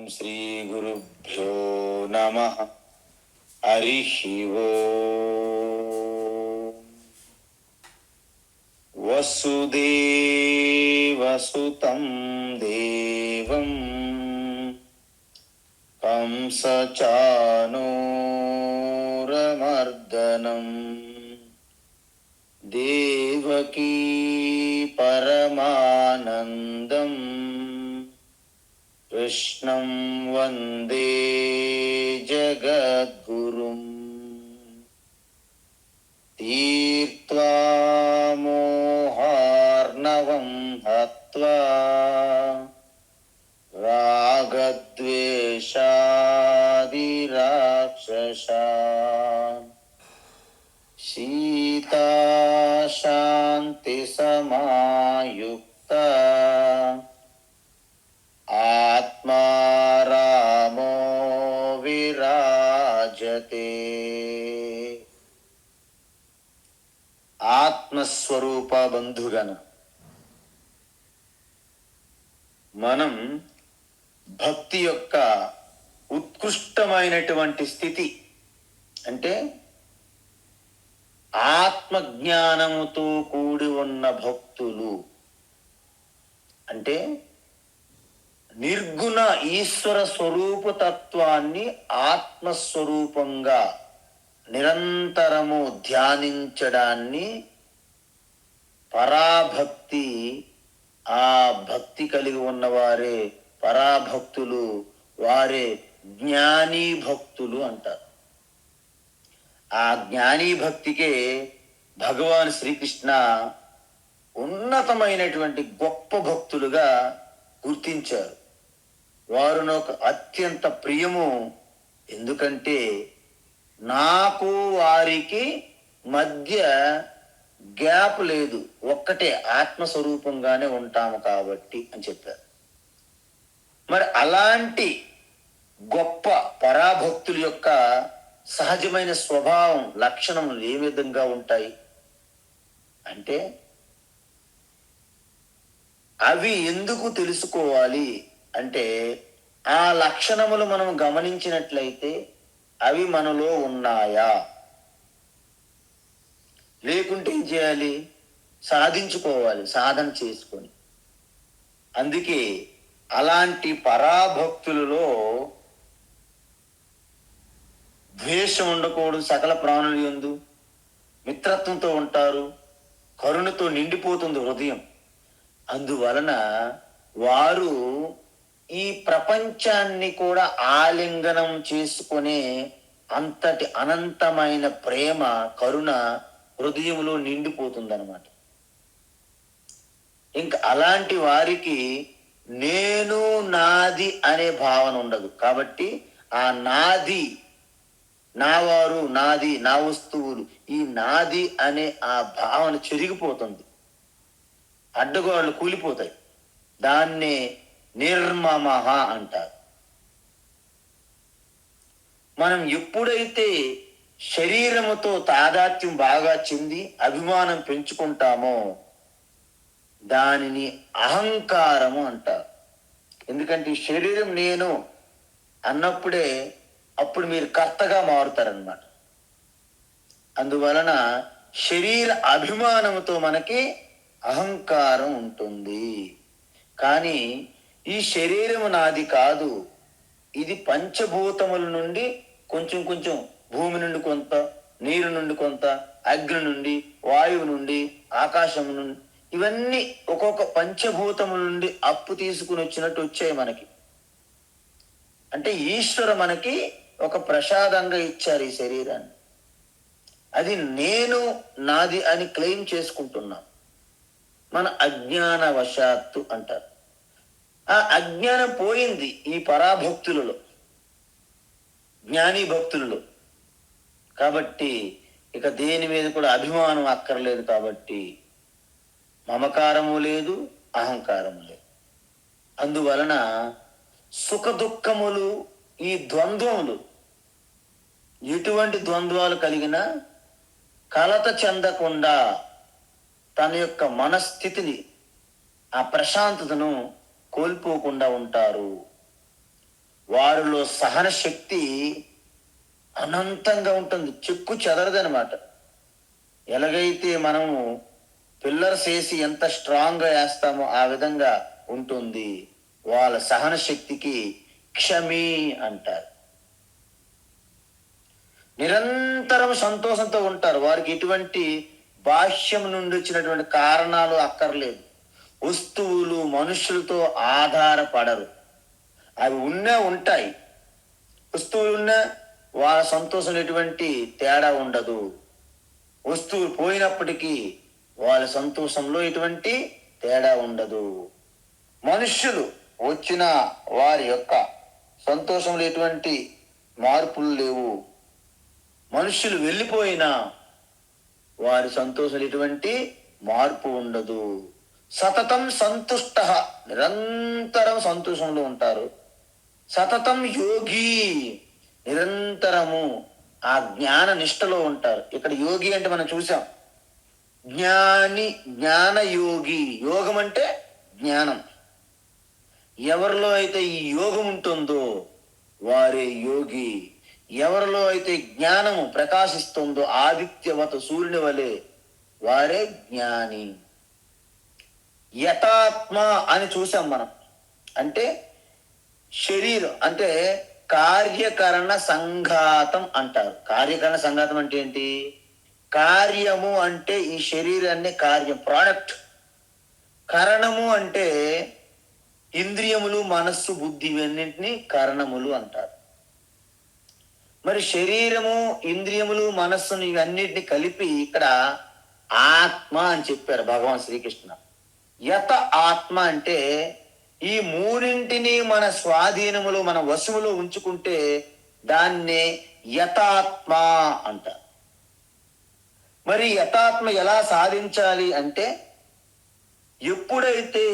శ్రీ గురుభ్యో నమః. హరిః ఓం. వసుదేవసుతం దేవం కంసచానూరమర్దనం దేవకీ పరమానందం కృష్ణం వందే జగద్గురుం. తీర్త్వా మోహార్ణవం హత్వా రాగద్వేషాది రాక్షసాన్ సీతా శాంతి సమాయుక్త ఆత్మా రామో విరాజతే. ఆత్మస్వరూప బంధుగణ, మనం భక్తి యొక్క ఉత్కృష్టమైనటువంటి స్థితి అంటే ఆత్మజ్ఞానముతో కూడి ఉన్న భక్తులు అంటే నిర్గుణ ఈశ్వర స్వరూపతత్వాన్ని ఆత్మస్వరూపంగా నిరంతరము ధ్యానించడాన్ని పరాభక్తి, ఆ భక్తి కలిగి ఉన్నవారే పరాభక్తులు, వారే జ్ఞానీ భక్తులు అంటారు. ఆ జ్ఞానీ భక్తికే భగవాన్ శ్రీకృష్ణ ఉన్నతమైనటువంటి గొప్ప భక్తులుగా గుర్తించారు. వారు నాకు అత్యంత ప్రియము. ఎందుకంటే నాకు వారికి మధ్య గ్యాప్ లేదు, ఒక్కటే ఆత్మస్వరూపంగానే ఉంటాము కాబట్టి అని చెప్పారు. మరి అలాంటి గొప్ప పరాభక్తుల యొక్క సహజమైన స్వభావం, లక్షణములు ఏ విధంగా ఉంటాయి అంటే అవి ఎందుకు తెలుసుకోవాలి అంటే ఆ లక్షణములు మనం గమనించినట్లయితే అవి మనలో ఉన్నాయా, లేకుంటే ఏం చేయాలి? సాధించుకోవాలి, సాధన చేసుకొని. అందుకే అలాంటి పరాభక్తులలో ద్వేషం ఉండకూడదు. సకల ప్రాణుల యందు మిత్రత్వంతో ఉంటారు, కరుణతో నిండిపోతుంది హృదయం. అందువలన వారు ఈ ప్రపంచాన్ని కూడా ఆలింగనం చేసుకునే అంతటి అనంతమైన ప్రేమ, కరుణ హృదయంలో నిండిపోతుందన్నమాట. ఇంకా అలాంటి వారికి నేను నాది అనే భావన ఉండదు. కాబట్టి ఆ నాది, నావారు, నాది, నా వస్తువులు, ఈ నాది అనే ఆ భావన చెరిగిపోతుంది, అడ్డగోడలు కూలిపోతాయి. దాన్నే నిర్మమః అంటారు. మనం ఎప్పుడైతే శరీరముతో తాదాత్మ్యం బాగా చెంది అభిమానం పెంచుకుంటామో దానిని అహంకారము అంటారు. ఎందుకంటే ఈ శరీరం నేను అన్నప్పుడే అప్పుడు మీరు కర్తగా మారుతారన్నమాట. అందువలన శరీర అభిమానముతో మనకి అహంకారం ఉంటుంది. కానీ ఈ శరీరము నాది కాదు, ఇది పంచభూతముల నుండి కొంచెం కొంచెం, భూమి నుండి కొంత, నీరు నుండి కొంత, అగ్ని నుండి, వాయువు నుండి, ఆకాశం నుండి, ఇవన్నీ ఒక్కొక్క పంచభూతముల నుండి అప్పు తీసుకుని వచ్చినట్టు వచ్చాయి మనకి. అంటే ఈశ్వర మనకి ఒక ప్రసాదంగా ఇచ్చారు ఈ శరీరాన్ని. అది నేను నాది అని క్లెయిమ్ చేసుకుంటున్నాం. మన అజ్ఞానవశాత్తు అంటారు. ఆ అజ్ఞానం పోయింది ఈ పరాభక్తులలో, జ్ఞానీ భక్తులలో. కాబట్టి ఇక దేని మీద కూడా అభిమానం అక్కర్లేదు. కాబట్టి మమకారము లేదు, అహంకారము లేదు. అందువలన సుఖ దుఃఖములు, ఈ ద్వంద్వములు, ఎటువంటి ద్వంద్వాలు కలిగినా కలత చెందకుండా తన యొక్క మనస్థితిని, ఆ ప్రశాంతతను కోల్పోకుండా ఉంటారు. వారిలో సహన శక్తి అనంతంగా ఉంటుంది, చెక్కు చెదరదనమాట. ఎలాగైతే మనము పిల్లర్స్ వేసి ఎంత స్ట్రాంగ్గా వేస్తామో ఆ విధంగా ఉంటుంది. వాళ్ళ సహన శక్తికి క్షమి అంటారు. నిరంతరం సంతోషంతో ఉంటారు. వారికి ఎటువంటి బాహ్యం నుండి వచ్చినటువంటి కారణాలు అక్కర్లేదు. వస్తువులు మనుషులతో ఆధారపడరు. అవి ఉంటాయి, వస్తువులు ఉన్నా వాళ్ళ సంతోషం ఎటువంటి తేడా ఉండదు. వస్తువులు పోయినప్పటికీ వాళ్ళ సంతోషంలో ఎటువంటి తేడా ఉండదు. మనుష్యులు వచ్చిన వారి యొక్క సంతోషంలో ఎటువంటి మార్పులు లేవు. మనుష్యులు వెళ్ళిపోయినా వారి సంతోషంలో ఎటువంటి మార్పు ఉండదు. సతతం సంతుష్ట, నిరంతరం సంతోషంలో ఉంటారు. సతతం యోగి, నిరంతరము ఆ జ్ఞాన నిష్టలో ఉంటారు. ఇక్కడ యోగి అంటే మనం చూసాం, జ్ఞాన యోగి. యోగం అంటే జ్ఞానం. ఎవరిలో అయితే ఈ యోగం ఉంటుందో వారే యోగి. ఎవరిలో అయితే జ్ఞానము ప్రకాశిస్తుందో ఆదిత్యవత సూర్యుని వలె వారే జ్ఞాని. యథాత్మ అని చూసాం మనం. అంటే శరీరం అంటే కార్యకరణ సంఘాతం అంటారు. కార్యకరణ సంఘాతం అంటే ఏంటి? కార్యము అంటే ఈ శరీరాన్ని కార్యం, ప్రోడక్ట్. కరణము అంటే ఇంద్రియములు, మనస్సు, బుద్ధి, ఇవన్నింటినీ కరణములు అంటారు. మరి శరీరము, ఇంద్రియములు, మనస్సును ఇవన్నిటిని కలిపి ఇక్కడ ఆత్మ అని చెప్పారు భగవాన్ శ్రీకృష్ణ. యత ఆత్మ అంటే ఈ మూడింటిని మన స్వాధీనములో, మన వశములో ఉంచుకుంటే దాన్నే యథాత్మ అంటారు. మరి యథాత్మ ఎలా సాధించాలి అంటే, ఎప్పుడైతే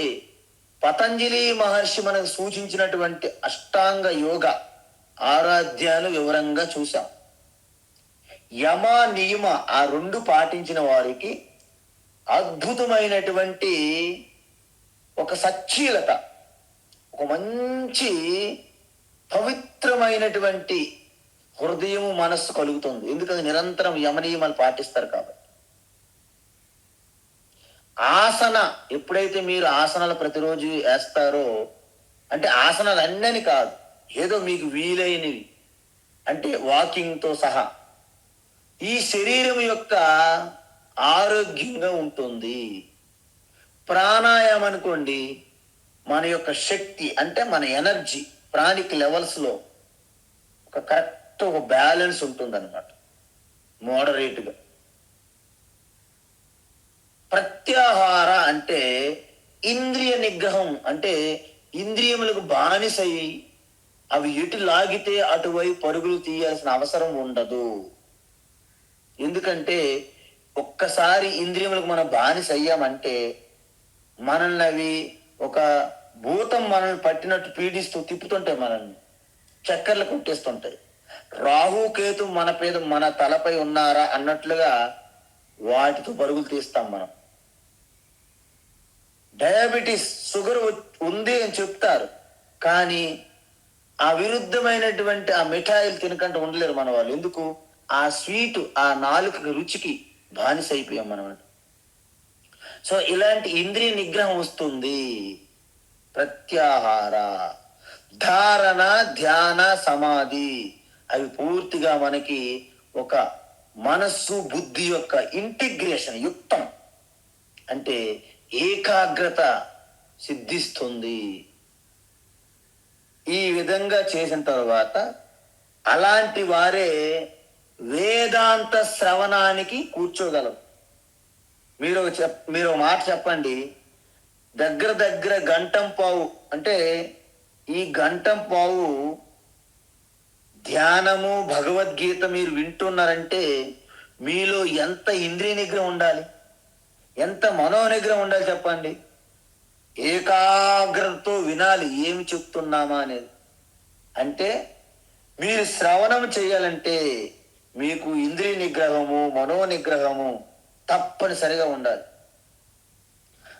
పతంజలి మహర్షి మనకు సూచించినటువంటి అష్టాంగ యోగ ఆరాధ్యాలు వివరంగా చూసాం. యమ నియమ ఆ రెండు పాటించిన వారికి అద్భుతమైనటువంటి ఒక సచ్చీలత, ఒక మంచి పవిత్రమైనటువంటి హృదయము, మనస్సు కలుగుతుంది. ఎందుకంటే నిరంతరం యమనియమాలు పాటిస్తారు కాబట్టి. ఆసన ఎప్పుడైతే మీరు ఆసనాలు ప్రతిరోజు వేస్తారో, అంటే ఆసనాలు అన్నీ కాదు, ఏదో మీకు వీలైనవి, అంటే వాకింగ్తో సహా ఈ శరీరం యొక్క ఆరోగ్యంగా ఉంటుంది. ప్రాణాయామం అనుకోండి, మన యొక్క శక్తి అంటే మన ఎనర్జీ ప్రాణిక్ లెవెల్స్లో ఒక కరెక్ట్ ఒక బ్యాలెన్స్ ఉంటుంది అనమాట, మోడరేట్గా. ప్రత్యాహార అంటే ఇంద్రియ నిగ్రహం, అంటే ఇంద్రియములకు బానిసై అవి ఎటు లాగితే అటువైపు పరుగులు తీయాల్సిన అవసరం ఉండదు. ఎందుకంటే ఒక్కసారి ఇంద్రియములకు మనం బానిస అయ్యామంటే మనల్ని అవి ఒక భూతం మనల్ని పట్టినట్టు పీడిస్తూ తిప్పుతుంటాయి, మనల్ని చక్కర్లు కొట్టేస్తుంటాయి. రాహుకేతు మన తలపై ఉన్నారా అన్నట్లుగా వాటితో పరుగులు తీస్తాం మనం. డయాబెటీస్, షుగర్ ఉంది అని చెప్తారు, కానీ ఆ విరుద్ధమైనటువంటి ఆ మిఠాయిలు తినకంటే ఉండలేరు మన వాళ్ళు. ఎందుకు? ఆ స్వీట్, ఆ నాలుక రుచికి బానిస అయిపోయాం మనం. సో ఇలాంటి ఇంద్రియ నిగ్రహం వస్తుంది. ప్రత్యాహార, ధారణ, ధ్యాన, సమాధి అవి పూర్తిగా మనకి ఒక మనస్సు బుద్ధి యొక్క ఇంటిగ్రేషన్, యుక్తం అంటే ఏకాగ్రత సిద్ధిస్తుంది. ఈ విధంగా చేసిన తర్వాత అలాంటి వారే వేదాంత శ్రవణానికి కూర్చోగలరు. మీరు మాట చెప్పండి, దగ్గర గంటం పావు, అంటే ఈ గంటం పావు ధ్యానము, భగవద్గీత మీరు వింటున్నారంటే మీలో ఎంత ఇంద్రియ నిగ్రహం ఉండాలి, ఎంత మనో నిగ్రహం ఉండాలి చెప్పండి. ఏకాగ్రతతో వినాలి ఏమి చెప్తున్నామా అనేది. అంటే మీరు శ్రవణం చేయాలంటే మీకు ఇంద్రియ నిగ్రహము, మనో నిగ్రహము తప్పనిసరిగా ఉండాలి.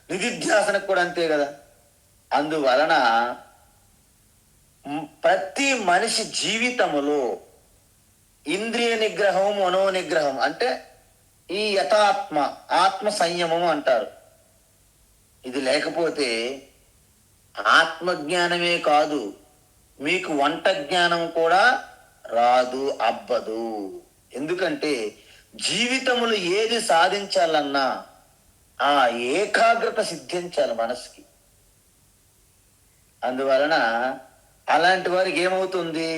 నిధిధ్యాసనకు కూడా అంతే కదా. అందువలన ప్రతి మనిషి జీవితములో ఇంద్రియ నిగ్రహం, మనో నిగ్రహం అంటే ఈ యథాత్మ ఆత్మ సంయమం అంటారు. ఇది లేకపోతే ఆత్మజ్ఞానమే కాదు, మీకు వంట జ్ఞానం కూడా రాదు, అబ్బదు. ఎందుకంటే జీవితములు ఏది సాధించాలన్నా ఆ ఏకాగ్రత సిద్ధించాలి మనసుకి. అందువలన అలాంటి వారికి ఏమవుతుంది,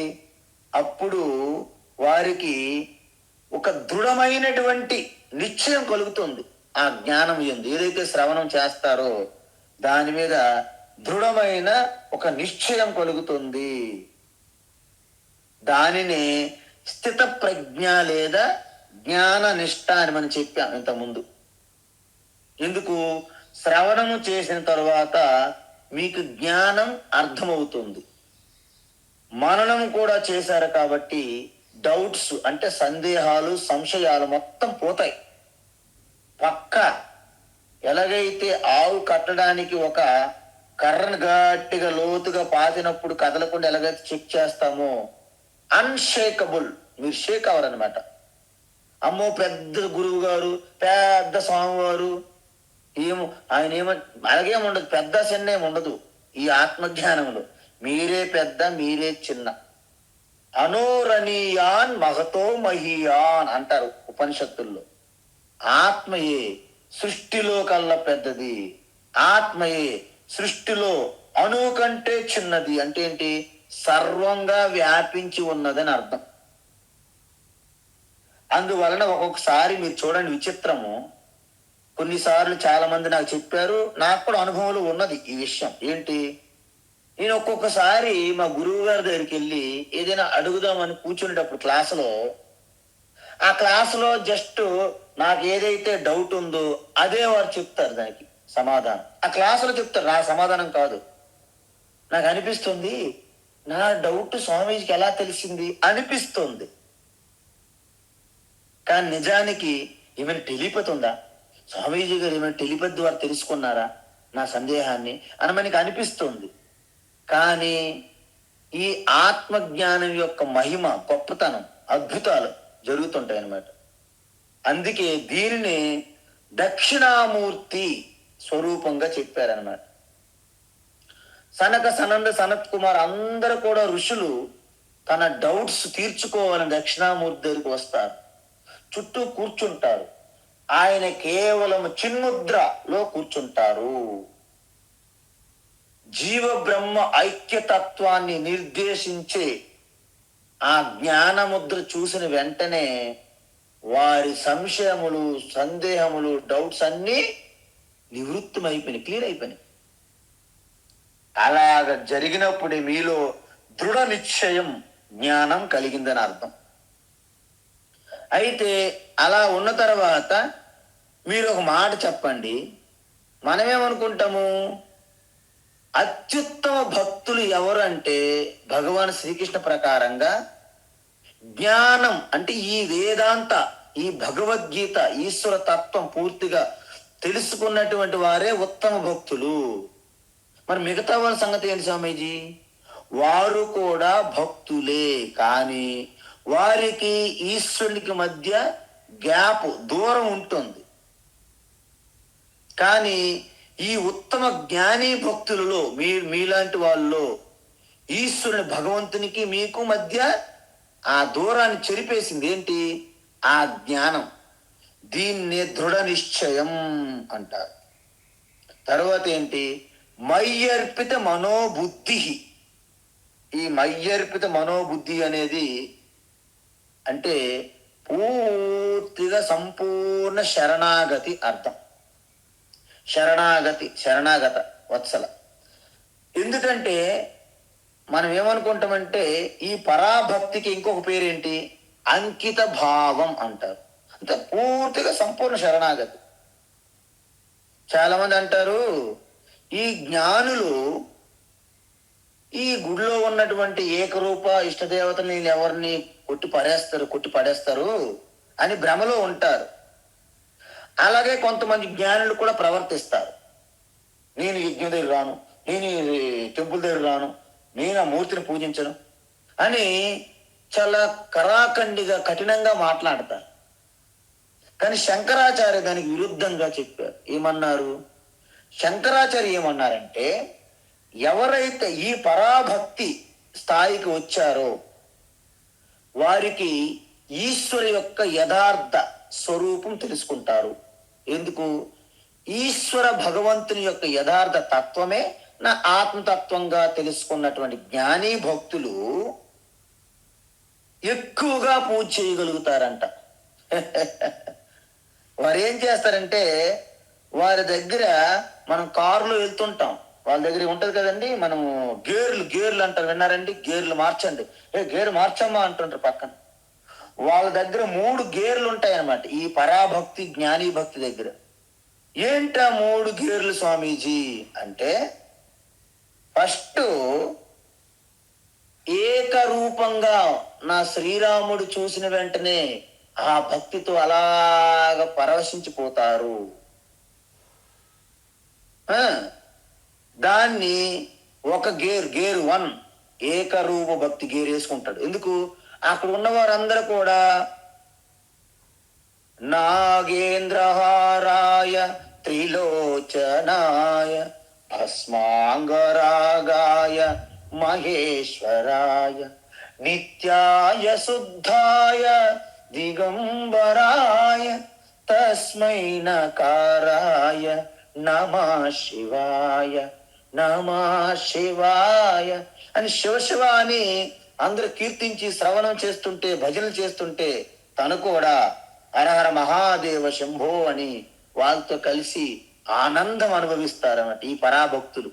అప్పుడు వారికి ఒక దృఢమైనటువంటి నిశ్చయం కలుగుతుంది. ఆ జ్ఞానం ఏదైతే శ్రవణం చేస్తారో దాని మీద దృఢమైన ఒక నిశ్చయం కలుగుతుంది. దానిని స్థిత ప్రజ్ఞ లేదా జ్ఞాన నిష్ఠ అని మనం చెప్పాం ఇంతకుముందు. ఎందుకు? శ్రవణము చేసిన తరువాత మీకు జ్ఞానం అర్థమవుతుంది. మననం కూడా చేశారు కాబట్టి డౌట్స్ అంటే సందేహాలు, సంశయాలు మొత్తం పోతాయి. పక్క ఎలాగైతే ఆవు కట్టడానికి ఒక కర్రను గట్టిగా లోతుగా పాతినప్పుడు కదలకుండా ఎలాగైతే చెక్ చేస్తామో, అన్షేకబుల్, మీరు షేక్ అవరనమాట. అమ్మో పెద్ద గురువు గారు, పెద్ద స్వామివారు, ఆయన అలాగేం ఉండదు, పెద్ద చిన్న ఏమి ఉండదు. ఈ ఆత్మజ్ఞానంలో మీరే పెద్ద, మీరే చిన్న. అనోరణీయాన్ మహతో మహీయాన్ అంటారు ఉపనిషత్తుల్లో. ఆత్మయే సృష్టిలో కల్లా పెద్దది, ఆత్మయే సృష్టిలో అణువు కంటే చిన్నది. అంటే ఏంటి? సర్వంగా వ్యాపించి ఉన్నదని అర్థం. అందువలన ఒక్కొక్కసారి మీరు చూడండి విచిత్రము, కొన్నిసార్లు చాలా మంది నాకు చెప్పారు, నాకు కూడా అనుభవంలో ఉన్నది ఈ విషయం. ఏంటి? నేను ఒక్కొక్కసారి మా గురువు గారి దగ్గరికి వెళ్ళి ఏదైనా అడుగుదామని కూర్చునేటప్పుడు ఆ క్లాసులో జస్ట్ నాకు ఏదైతే డౌట్ ఉందో అదే వారు చెప్తారు, దానికి సమాధానం ఆ క్లాసులో చెప్తారు, నా సమాధానం కాదు. నాకు అనిపిస్తుంది, నా డౌట్ స్వామీజీకి ఎలా తెలిసింది అనిపిస్తుంది. కానీ నిజానికి ఏమైనా టెలిపతి ఉందా, స్వామీజీ గారు ఏమైనా టెలిపతి ద్వారా తెలుసుకున్నారా నా సందేహాన్ని అని మనకి అనిపిస్తుంది. కానీ ఈ ఆత్మజ్ఞానం యొక్క మహిమ, గొప్పతనం, అద్భుతాలు జరుగుతుంటాయి అన్నమాట. అందుకే దీనిని దక్షిణామూర్తి స్వరూపంగా చెప్పారనమాట. సనక, సనంద, సనత్ కుమార్ అందరూ కూడా ఋషులు తన డౌట్స్ తీర్చుకోవాలని దక్షిణామూర్తి దగ్గరికి వస్తారు, చుట్టూ కూర్చుంటారు. ఆయన కేవలం చిన్ముద్రలో కూర్చుంటారు. జీవ బ్రహ్మ ఐక్యతత్వాన్ని నిర్దేశించే ఆ జ్ఞానముద్ర చూసిన వెంటనే వారి సంశయములు, సందేహములు, డౌట్స్ అన్నీ నివృత్తమైపోయినాయి, క్లియర్ అయిపోయినాయి. అలాగ జరిగినప్పుడే మీలో దృఢ నిశ్చయం, జ్ఞానం కలిగిందని అర్థం. అయితే అలా ఉన్న తర్వాత మీరు ఒక మాట చెప్పండి, మనమేమనుకుంటాము, అత్యుత్తమ భక్తులు ఎవరు అంటే భగవాన్ శ్రీకృష్ణ ప్రకారంగా జ్ఞానం అంటే ఈ వేదాంత, ఈ భగవద్గీత, ఈశ్వర తత్వం పూర్తిగా తెలుసుకున్నటువంటి వారే ఉత్తమ భక్తులు. మరి మిగతా వాళ్ళ సంగతి ఏంటి స్వామీజీ? వారు కూడా భక్తులే, కానీ వారికి ఈశ్వరునికి మధ్య గ్యాప్, దూరం ఉంటుంది. కానీ ఈ ఉత్తమ జ్ఞాని భక్తులలో మీలాంటి వాళ్ళలో ఈశ్వరుని, భగవంతునికి మీకు మధ్య ఆ దూరాన్ని చెరిపేసింది ఏంటి? ఆ జ్ఞానం. దీన్నే దృఢ నిశ్చయం అంటారు. తర్వాత ఏంటి? మయ్యర్పిత మనోబుద్ధి. ఈ మయ్యర్పిత మనోబుద్ధి అనేది అంటే పూర్తిగా సంపూర్ణ శరణాగతి అర్థం. శరణాగత వత్సల. ఎందుకంటే మనం ఏమనుకుంటామంటే ఈ పరాభక్తికి ఇంకొక పేరేంటి? అంకిత భావం అంటారు. అంటే పూర్తిగా సంపూర్ణ శరణాగతి. చాలా మంది అంటారు, ఈ జ్ఞానులు ఈ గుడిలో ఉన్నటువంటి ఏకరూప ఇష్టదేవతలు నేను ఎవరిని కొట్టి పడేస్తారు అని భ్రమలో ఉంటారు. అలాగే కొంతమంది జ్ఞానులు కూడా ప్రవర్తిస్తారు. నేను యజ్ఞం దగ్గర రాను, నేను టెంపుల్ దగ్గర రాను, నేను ఆ మూర్తిని పూజించను అని చాలా కరాఖండిగా కఠినంగా మాట్లాడతారు. కానీ శంకరాచార్య దానికి విరుద్ధంగా చెప్పారు. ఏమన్నారు? శంకరాచార్య ఏమన్నారంటే, ఎవరైతే ఈ పరాభక్తి స్థాయికి వచ్చారో వారికి ఈశ్వరు యొక్క యథార్థ స్వరూపం తెలుసుకుంటారు. ఎందుకు? ఈశ్వర భగవంతుని యొక్క యథార్థ తత్వమే నా ఆత్మతత్వంగా తెలుసుకున్నటువంటి జ్ఞాని భక్తులు ఎక్కువగా పూజ చేయగలుగుతారంట. వారు ఏం చేస్తారంటే, వారి దగ్గర మనం కారులో వెళ్తుంటాం, వాళ్ళ దగ్గర ఉంటది కదండి, మనం గేర్లు అంటారు, విన్నారండి? గేర్లు మార్చండి, గేరు మార్చమ్మా అంటుంటారు పక్కన. వాళ్ళ దగ్గర 3 గేర్లు ఉంటాయన్నమాట ఈ పరాభక్తి జ్ఞాని భక్తి దగ్గర. ఏంటా 3 గేర్లు స్వామీజీ అంటే, ఫస్ట్ ఏకరూపంగా నా శ్రీరాముడు చూసిన వెంటనే ఆ భక్తితో అలాగ పరవశించిపోతారు. దాన్ని ఒక గేరు 1 ఏకరూప భక్తి గేరు వేసుకుంటాడు. ఎందుకు? అక్కడ ఉన్న వారందరూ కూడా నాగేంద్రహారాయ త్రిలోచనాయ భస్మాంగరాగాయ మహేశ్వరాయ నిత్యాయ శుద్ధాయ దిగంబరాయ తస్మై నకారాయ నమః శివాయ అని శివ అని అందరూ కీర్తించి శ్రవణం చేస్తుంటే, భజనలు చేస్తుంటే తను కూడా హరహర మహాదేవ శంభో అని వాళ్ళతో కలిసి ఆనందం అనుభవిస్తారన్నమాట ఈ పరాభక్తులు,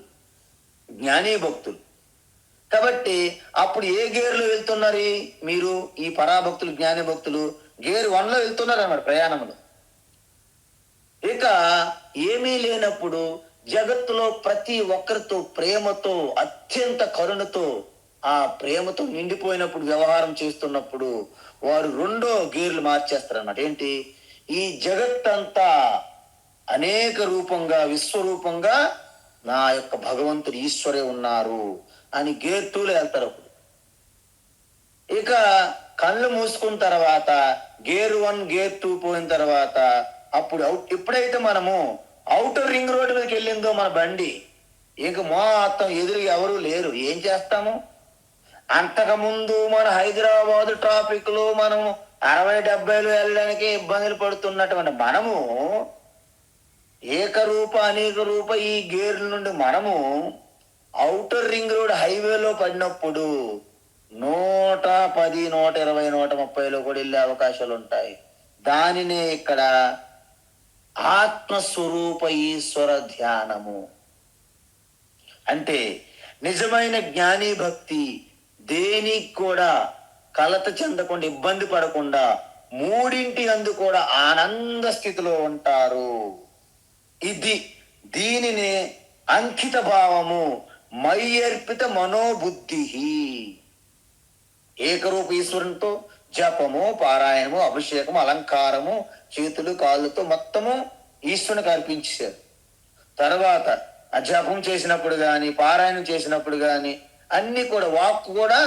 జ్ఞానీ భక్తులు. కాబట్టి అప్పుడు ఏ గేర్లో వెళ్తున్నారు మీరు? ఈ పరాభక్తులు జ్ఞాని భక్తులు గేర్ 1లో వెళ్తున్నారు అన్నమాట ప్రయాణంలో. ఇక ఏమీ లేనప్పుడు జగత్తులో ప్రతి ఒక్కరితో ప్రేమతో, అత్యంత కరుణతో, ఆ ప్రేమతో నిండిపోయినప్పుడు వ్యవహారం చేస్తున్నప్పుడు వారు 2వ గేర్లు మార్చేస్తారు అన్నమాట. ఏంటి? ఈ జగత్తంతా అనేక రూపంగా, విశ్వరూపంగా నా యొక్క భగవంతుడు ఈశ్వరే ఉన్నారు అని గేర్ 2లో వెళ్తారు. అప్పుడు ఇక కళ్ళు మూసుకున్న తర్వాత గేర్ 1 గేర్ 2 పోయిన తర్వాత అప్పుడు ఎప్పుడైతే మనము ఔటర్ రింగ్ రోడ్డు మీదకి వెళ్ళిందో మన బండి, ఇంక మొత్తం ఎదురుగా ఎవరు లేరు. ఏం చేస్తాము? అంతకుముందు మన హైదరాబాద్ ట్రాఫిక్ లో మనం 60-70 వెళ్ళడానికి ఇబ్బందులు పడుతున్నటువంటి మనము ఏకరూప అనేక రూప ఈ గేర్ల నుండి మనము ఔటర్ రింగ్ రోడ్ హైవేలో పడినప్పుడు 110, 120, 130లో కూడా వెళ్ళే అవకాశాలు ఉంటాయి. దానినే ఇక్కడ ఆత్మస్వరూప ఈశ్వర ధ్యానము అంటే. నిజమైన జ్ఞాని భక్తి దేనికి కూడా కలత చెందకుండా, ఇబ్బంది పడకుండా 3 అందు కూడా ఆనంద స్థితిలో ఉంటారు. దీనిని అంకిత భావము, మయ్యర్పిత మనోబుద్ధి. ఏకరూప ఈశ్వరునితో జపము, పారాయణము, అభిషేకము, అలంకారము, చేతులు కాళ్ళతో మొత్తము ఈశ్వరునికి అర్పించారు. తర్వాత ఆ జపం చేసినప్పుడు గాని, పారాయణం చేసినప్పుడు గాని అన్ని కూడా వాక్కు కూడా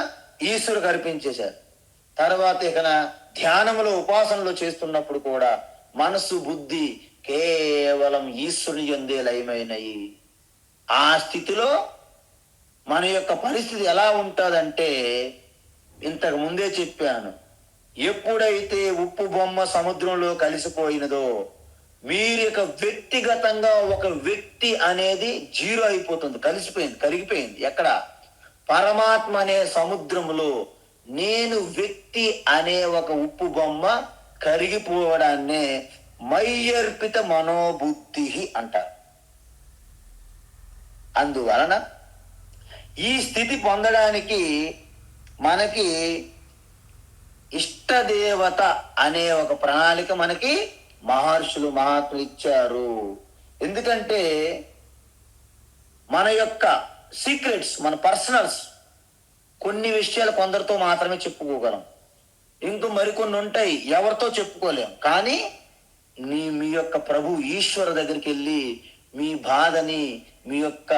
ఈశ్వరునికి అర్పించేశారు. తర్వాత ఇక ధ్యానములో, ఉపాసనలో చేస్తున్నప్పుడు కూడా మనసు, బుద్ధి కేవలం ఈశ్వరుని యందే లయమైనయి. ఆ స్థితిలో మన యొక్క పరిస్థితి ఎలా ఉంటుందంటే, ఇంతకు ముందే చెప్పాను, ఎప్పుడైతే ఉప్పు బొమ్మ సముద్రంలో కలిసిపోయినదో మీరు ఇక వ్యక్తిగతంగా ఒక వ్యక్తి అనేది 0 అయిపోతుంది, కలిసిపోయింది, కరిగిపోయింది. ఎక్కడ? పరమాత్మ అనే సముద్రంలో నేను వ్యక్తి అనే ఒక ఉప్పు బొమ్మ కరిగిపోవడాన్నే మయ్యర్పిత మనోబుద్ధి అంటారు. అందువలన ఈ స్థితి పొందడానికి మనకి ఇష్టదేవత అనే ఒక ప్రణాళిక మనకి మహర్షులు, మహాత్ములు ఇచ్చారు. ఎందుకంటే మన యొక్క సీక్రెట్స్, మన పర్సనల్స్ కొన్ని విషయాలు కొందరితో మాత్రమే చెప్పుకోగలం, ఇంకో మరికొన్ని ఉంటాయి ఎవరితో చెప్పుకోలేం. కానీ మీ యొక్క ప్రభు ఈశ్వర దగ్గరికి వెళ్ళి మీ బాధని, మీ యొక్క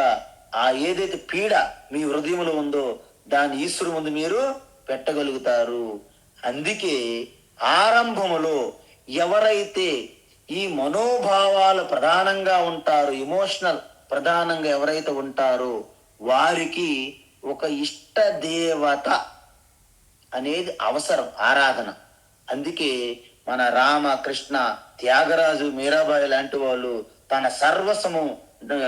ఆ ఏదైతే పీడ మీ హృదయంలో ఉందో దాన్ని ఈశ్వరు ముందు మీరు పెట్టగలుగుతారు. అందుకే ఆరంభములో ఎవరైతే ఈ మనోభావాలు ప్రధానంగా ఉంటారో, ఎమోషనల్ ప్రధానంగా ఎవరైతే ఉంటారో వారికి ఒక ఇష్ట దేవత అనేది అవసరం, ఆరాధన. అందుకే మన రామ, కృష్ణ, త్యాగరాజు, మీరాబాయి లాంటి వాళ్ళు తన సర్వస్వము,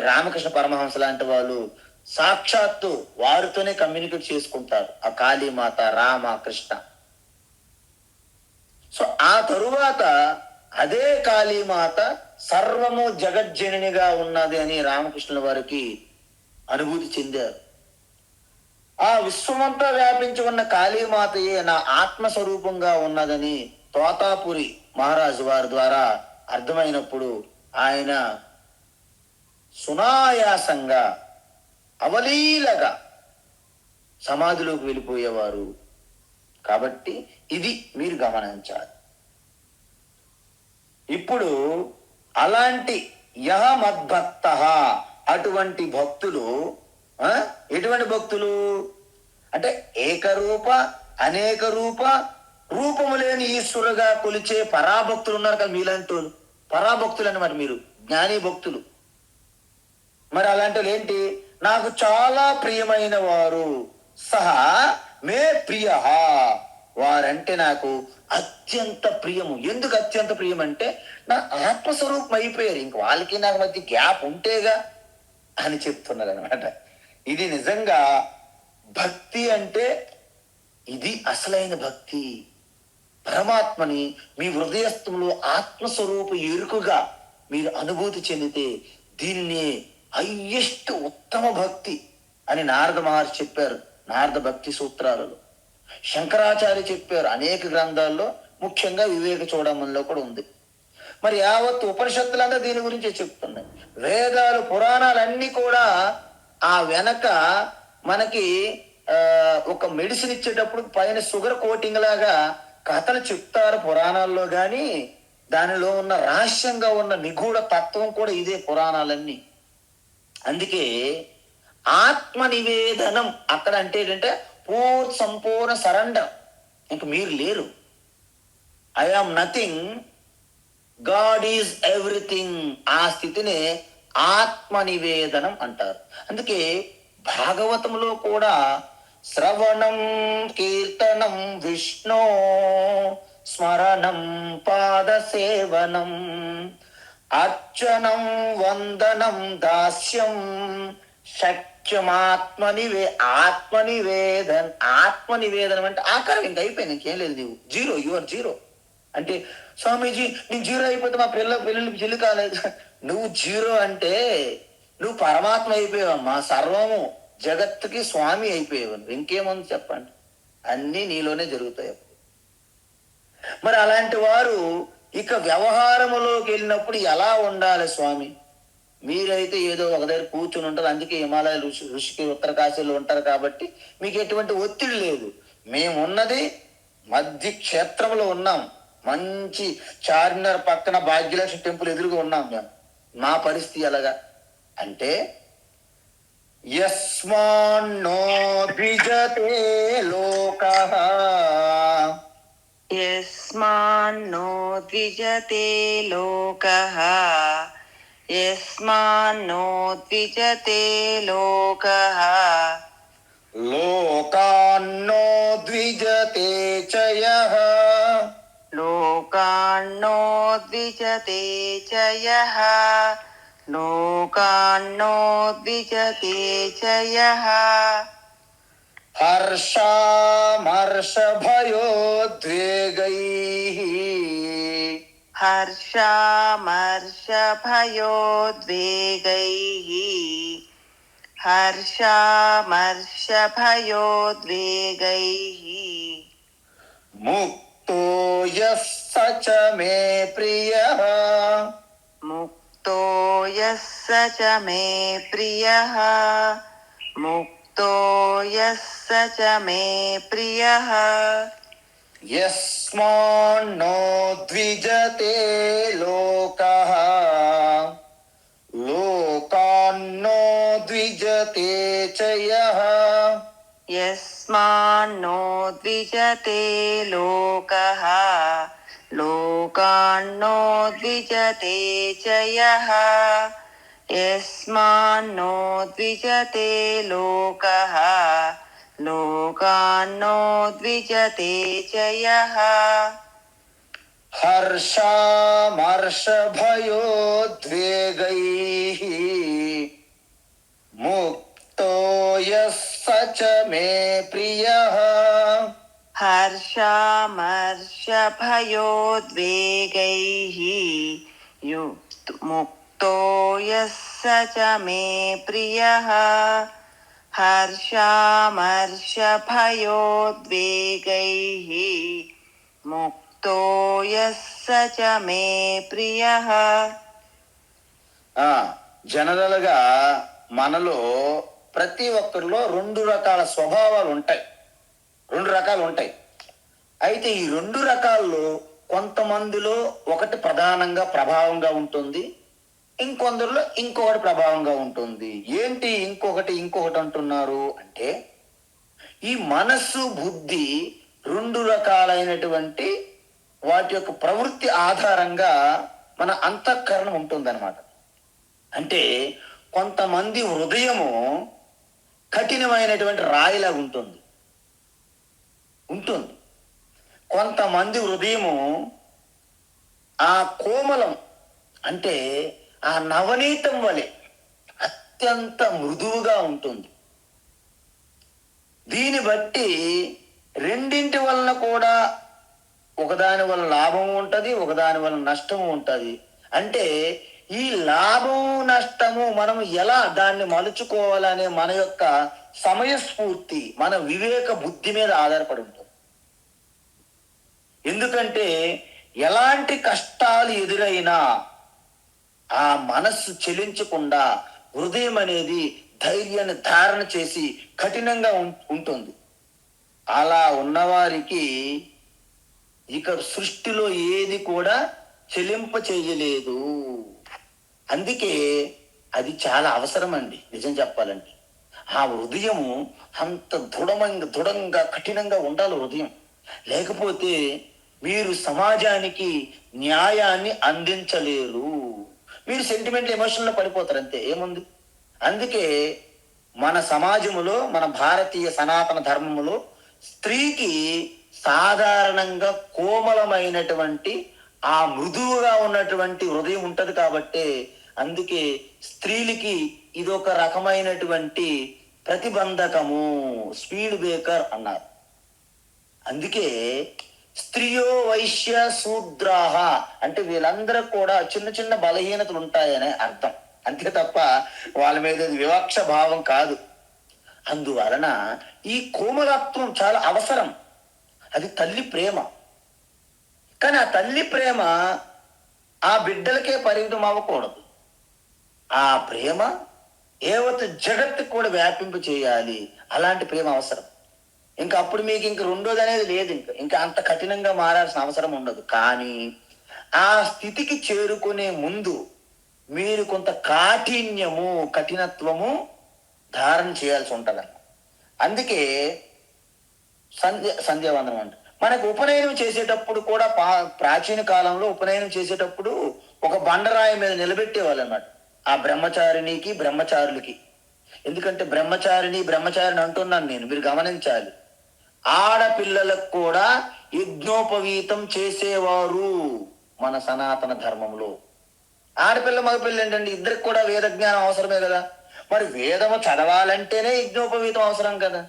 రామకృష్ణ పరమహంస లాంటి వాళ్ళు సాక్షాత్తు వారితోనే కమ్యూనికేట్ చేసుకుంటారు, ఆ కాళీమాత, రామ, కృష్ణ. సో ఆ తరువాత అదే కాళీమాత సర్వము జగజ్జననిగా ఉన్నది అని రామకృష్ణుల వారికి అనుభూతి చెందారు. ఆ విశ్వమంతా వ్యాపించి ఉన్న కాళీమాతయే నా ఆత్మస్వరూపంగా ఉన్నదని తోతాపురి మహారాజు వారి ద్వారా అర్థమైనప్పుడు ఆయన సునాయాసంగా అవలీలగా సమాధిలోకి వెళ్ళిపోయేవారు. కాబట్టి ఇది మీరు గమనించాలి. ఇప్పుడు అలాంటి యహ మద్భక్త, అటువంటి భక్తులు, ఎటువంటి భక్తులు అంటే ఏకరూప అనేక రూపము లేని ఈశ్వరుగా కొలిచే పరాభక్తులు ఉన్నారు కదా మీలాంటి పరాభక్తులు అన్నమాట. మీరు జ్ఞాని భక్తులు. మరి అలాంటి వాళ్ళు ఏంటి? నాకు చాలా ప్రియమైన వారు, సహా మే ప్రియ, వారంటే నాకు అత్యంత ప్రియము. ఎందుకు అత్యంత ప్రియం అంటే నా ఆత్మస్వరూపం అయిపోయారు, ఇంక వాళ్ళకి నాకు మధ్య గ్యాప్ ఉంటేగా అని చెప్తున్నారు అనమాట. ఇది నిజంగా భక్తి అంటే ఇది అసలైన భక్తి. పరమాత్మని మీ హృదయస్థంలో ఆత్మస్వరూప ఎరుకుగా మీరు అనుభూతి చెందితే దీన్ని హయ్యెస్ట్ ఉత్తమ భక్తి అని నారద మహర్షి చెప్పారు, నారద భక్తి సూత్రాలలో. శంకరాచార్య చెప్పారు అనేక గ్రంథాల్లో, ముఖ్యంగా వివేక చూడమనిలో కూడా ఉంది. మరి యావత్ ఉపనిషత్తులంతా దీని గురించే చెప్తున్నాయి. వేదాలు, పురాణాలన్నీ కూడా ఆ వెనక మనకి ఒక మెడిసిన్ ఇచ్చేటప్పుడు పైన షుగర్ కోటింగ్ లాగా కథలు చెప్తారు పురాణాల్లో, కానీ దానిలో ఉన్న రహస్యంగా ఉన్న నిగూఢ తత్వం కూడా ఇదే పురాణాలన్నీ. అందుకే ఆత్మ నివేదనం అక్కడ అంటే ఏంటంటే సంపూర్ణ సరెండర్. ఇంక మీరు లేరు, I am nothing, God is everything. ఆ స్థితినే ఆత్మ నివేదనం అంటారు. అందుకే భాగవతంలో కూడా శ్రవణం కీర్తనం విష్ణు స్మరణం పాద సేవనం అర్చనం వందనం దాస్యం ఆత్మనివేదనం అంటే ఆకారం ఇంక అయిపోయింది, ఇంకేం లేదు, నీవు జీరో, యువర్ జీరో. అంటే స్వామీజీ నేను జీరో అయిపోతే మా పిల్లలకి జిల్లు కాలేదు. నువ్వు జీరో అంటే నువ్వు పరమాత్మ అయిపోయావమ్మా, సర్వము జగత్తుకి స్వామి అయిపోయావు. ఇంకేముంది చెప్పండి, అన్నీ నీలోనే జరుగుతాయి. మరి అలాంటి వారు ఇక వ్యవహారములోకి వెళ్ళినప్పుడు ఎలా ఉండాలి స్వామి? మీరైతే ఏదో ఒక దగ్గర కూర్చుని ఉంటారు, అందుకే హిమాలయ ఋషికి ఉత్తరకాశీలో ఉంటారు కాబట్టి మీకు ఎటువంటి ఒత్తిడి లేదు. మేము ఉన్నది మధ్య క్షేత్రంలో ఉన్నాం, మంచి చార్మినార్ పక్కన భాగ్యలక్ష్మి టెంపుల్ ఎదురుగా ఉన్నాం మేము. మా పరిస్థితి ఎలాగా అంటే యస్మాన్నో ద్విజతే లోకః, యస్మాన్నో ద్విజతే లోకః, యస్మాన్నో ద్విజతే లోకః, లోకాన్నో ద్విజతే చ యః, లోకాన్నో ద్విజతే చ యః, లోకాన్నో ద్విజతే చ యః, హర్షామర్షభయోద్వేగైః, హర్షామర్షభయోద్వేగైః, హర్షామర్షభయోద్వేగైః, ముక్తో యస్స చ మే ప్రియః, ముక్తో యస్స చ మే ప్రియః, ముక్తో యస్స చ మే ప్రియః, యస్మాన్నో ద్విజతే లోకః, లోకాన్నో లోకాన్నో ద్విజతే చ యః యస్మాన్నో ద్విజతే లోకః లోకాన్నో ద్విజతే చ యః యస్మాన్నో ద్విజతే లోకః లోకాన్నో ద్విజతే చ యః హర్షామర్షభయోద్వేగైః ముక్తో యః స చ మే ప్రియః హర్షామర్షభయోద్వేగైః ముక్తో యః స చ మే ప్రియః హర్షామర్షభయోద్వేగైః ముక్తో యః స చ మే ప్రియః. జనరల్ గా మనలో ప్రతి ఒక్కరిలో రెండు రకాల స్వభావాలు ఉంటాయి. అయితే ఈ రెండు రకాల్లో కొంతమందిలో ఒకటి ప్రధానంగా ప్రభావంగా ఉంటుంది, ఇంకొందరిలో ఇంకొకటి ప్రభావంగా ఉంటుంది. ఏంటి ఇంకొకటి అంటున్నారు అంటే, ఈ మనస్సు బుద్ధి రెండు రకాలైనటువంటి వాటి యొక్క ప్రవృత్తి ఆధారంగా మన అంతఃకరణం ఉంటుందన్నమాట. అంటే కొంతమంది హృదయము కఠినమైనటువంటి రాయిలాగా ఉంటుంది. కొంతమంది హృదయము ఆ కోమలం అంటే ఆ నవనీతం వలె అత్యంత మృదువుగా ఉంటుంది. దీన్ని బట్టి రెండింటి వలన కూడా ఒకదాని వల్ల లాభము ఉంటుంది, ఒకదాని వల్ల నష్టము ఉంటుంది. అంటే ఈ లాభము నష్టము మనం ఎలా దాన్ని మలుచుకోవాలనే మన యొక్క సమయస్ఫూర్తి, మన వివేక బుద్ధి మీద ఆధారపడి ఉంటుంది. ఎందుకంటే ఎలాంటి కష్టాలు ఎదురైనా ఆ మనస్సు చెలించకుండా హృదయం అనేది ధైర్యాన్ని ధారణ చేసి కఠినంగా ఉంటుంది. అలా ఉన్నవారికి ఇక సృష్టిలో ఏది కూడా చెలింప చేయలేదు. అందుకే అది చాలా అవసరం అండి. నిజం చెప్పాలంటే ఆ హృదయము అంత దృఢంగా కఠినంగా ఉండాలి హృదయం. లేకపోతే మీరు సమాజానికి న్యాయాన్ని అందించలేరు. మీరు సెంటిమెంటల్ ఎమోషన్లో పడిపోతారు, అంతే, ఏముంది. అందుకే మన సమాజములో, మన భారతీయ సనాతన ధర్మములో స్త్రీకి సాధారణంగా కోమలమైనటువంటి ఆ మృదువుగా ఉన్నటువంటి హృదయం ఉంటది. కాబట్టి అందుకే స్త్రీలకి ఇదొక రకమైనటువంటి ప్రతిబంధకము, స్పీడ్ బ్రేకర్ అన్నారు. అందుకే స్త్రియో వైశ్య శూద్రాహ అంటే వీళ్ళందరూ కూడా చిన్న చిన్న బలహీనతలు ఉంటాయనే అర్థం, అంతే తప్ప వాళ్ళ మీద వివక్ష భావం కాదు. అందువలన ఈ కోమలత్వం చాలా అవసరం. అది తల్లి ప్రేమ. కానీ ఆ తల్లి ప్రేమ ఆ బిడ్డలకే పరిమితం అవ్వకూడదు. ఆ ప్రేమ యావత్ జగత్తుకు కూడా వ్యాపింపు చేయాలి. అలాంటి ప్రేమ అవసరం. ఇంకా అప్పుడు మీకు ఇంక రెండోది అనేది లేదు. ఇంకా అంత కఠినంగా మారాల్సిన అవసరం ఉండదు. కానీ ఆ స్థితికి చేరుకునే ముందు మీరు కొంత కఠినత్వము ధారణ చేయాల్సి ఉంటుంది. అందుకే సంధ్యావందనం అంటే మనకు ఉపనయనం చేసేటప్పుడు కూడా ప్రాచీన కాలంలో ఉపనయనం చేసేటప్పుడు ఒక బండరాయి మీద నిలబెట్టేవాళ్ళు అన్నమాట ఆ బ్రహ్మచారులకి. ఎందుకంటే బ్రహ్మచారిని అంటున్నాను నేను, మీరు గమనించాలి. ఆడపిల్లలకు కూడా యజ్ఞోపవీతం చేసేవారు మన సనాతన ధర్మంలో. ఆడపిల్ల మగపిల్ల ఏంటండి, ఇద్దరికి కూడా వేద జ్ఞానం అవసరమే కదా. మరి వేదము చదవాలంటేనే యజ్ఞోపవీతం అవసరం కదా.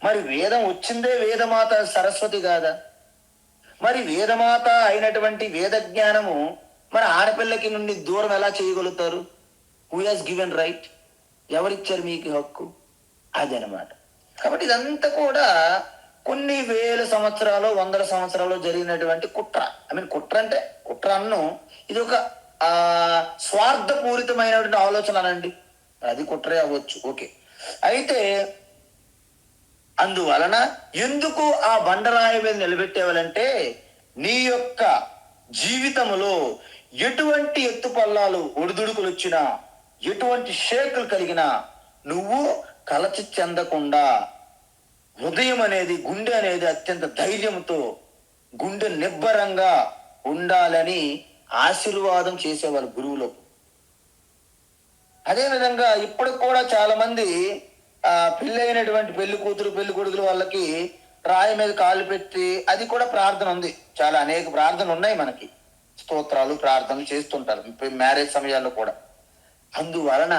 మరి వేదం వచ్చిందే వేదమాత సరస్వతి కాదా. మరి వేదమాత అయినటువంటి వేద జ్ఞానము మరి ఆడపిల్లకి నుండి దూరం ఎలా చేయగలుగుతారు? Who has given right? ఎవరిచ్చారు మీకు హక్కు? అదనమాట. కాబట్టి ఇదంతా కూడా కొన్ని వేల సంవత్సరాలు, వందల సంవత్సరాలు జరిగినటువంటి కుట్ర. కుట్ర అంటే కుట్ర అన్ను, ఇది ఒక స్వార్థపూరితమైనటువంటి ఆలోచన అనండి, అది కుట్రే అవ్వచ్చు. ఓకే. అయితే అందువలన ఎందుకు ఆ బండరాయి మీద నిలబెట్టేవాళ్ళంటే, నీ యొక్క జీవితంలో ఎటువంటి ఎత్తుపల్లాలు ఒడిదుడుకులు వచ్చినా, ఎటువంటి షేకులు కలిగినా నువ్వు కలచ చెందకుండా హృదయం అనేది, గుండె అనేది అత్యంత ధైర్యంతో, గుండె నిబ్బరంగా ఉండాలని ఆశీర్వాదం చేసేవాళ్ళు గురువులకు. అదేవిధంగా ఇప్పటికి కూడా చాలా మంది పెళ్ళైనటువంటి పెళ్లి కూతురు పెళ్లి కొడుకులు వాళ్ళకి రాయి మీద కాలు పెట్టి, అది కూడా ప్రార్థన ఉంది. చాలా అనేక ప్రార్థనలు ఉన్నాయి మనకి, స్తోత్రాలు ప్రార్థనలు చేస్తుంటారు మ్యారేజ్ సమయాల్లో కూడా. అందువలన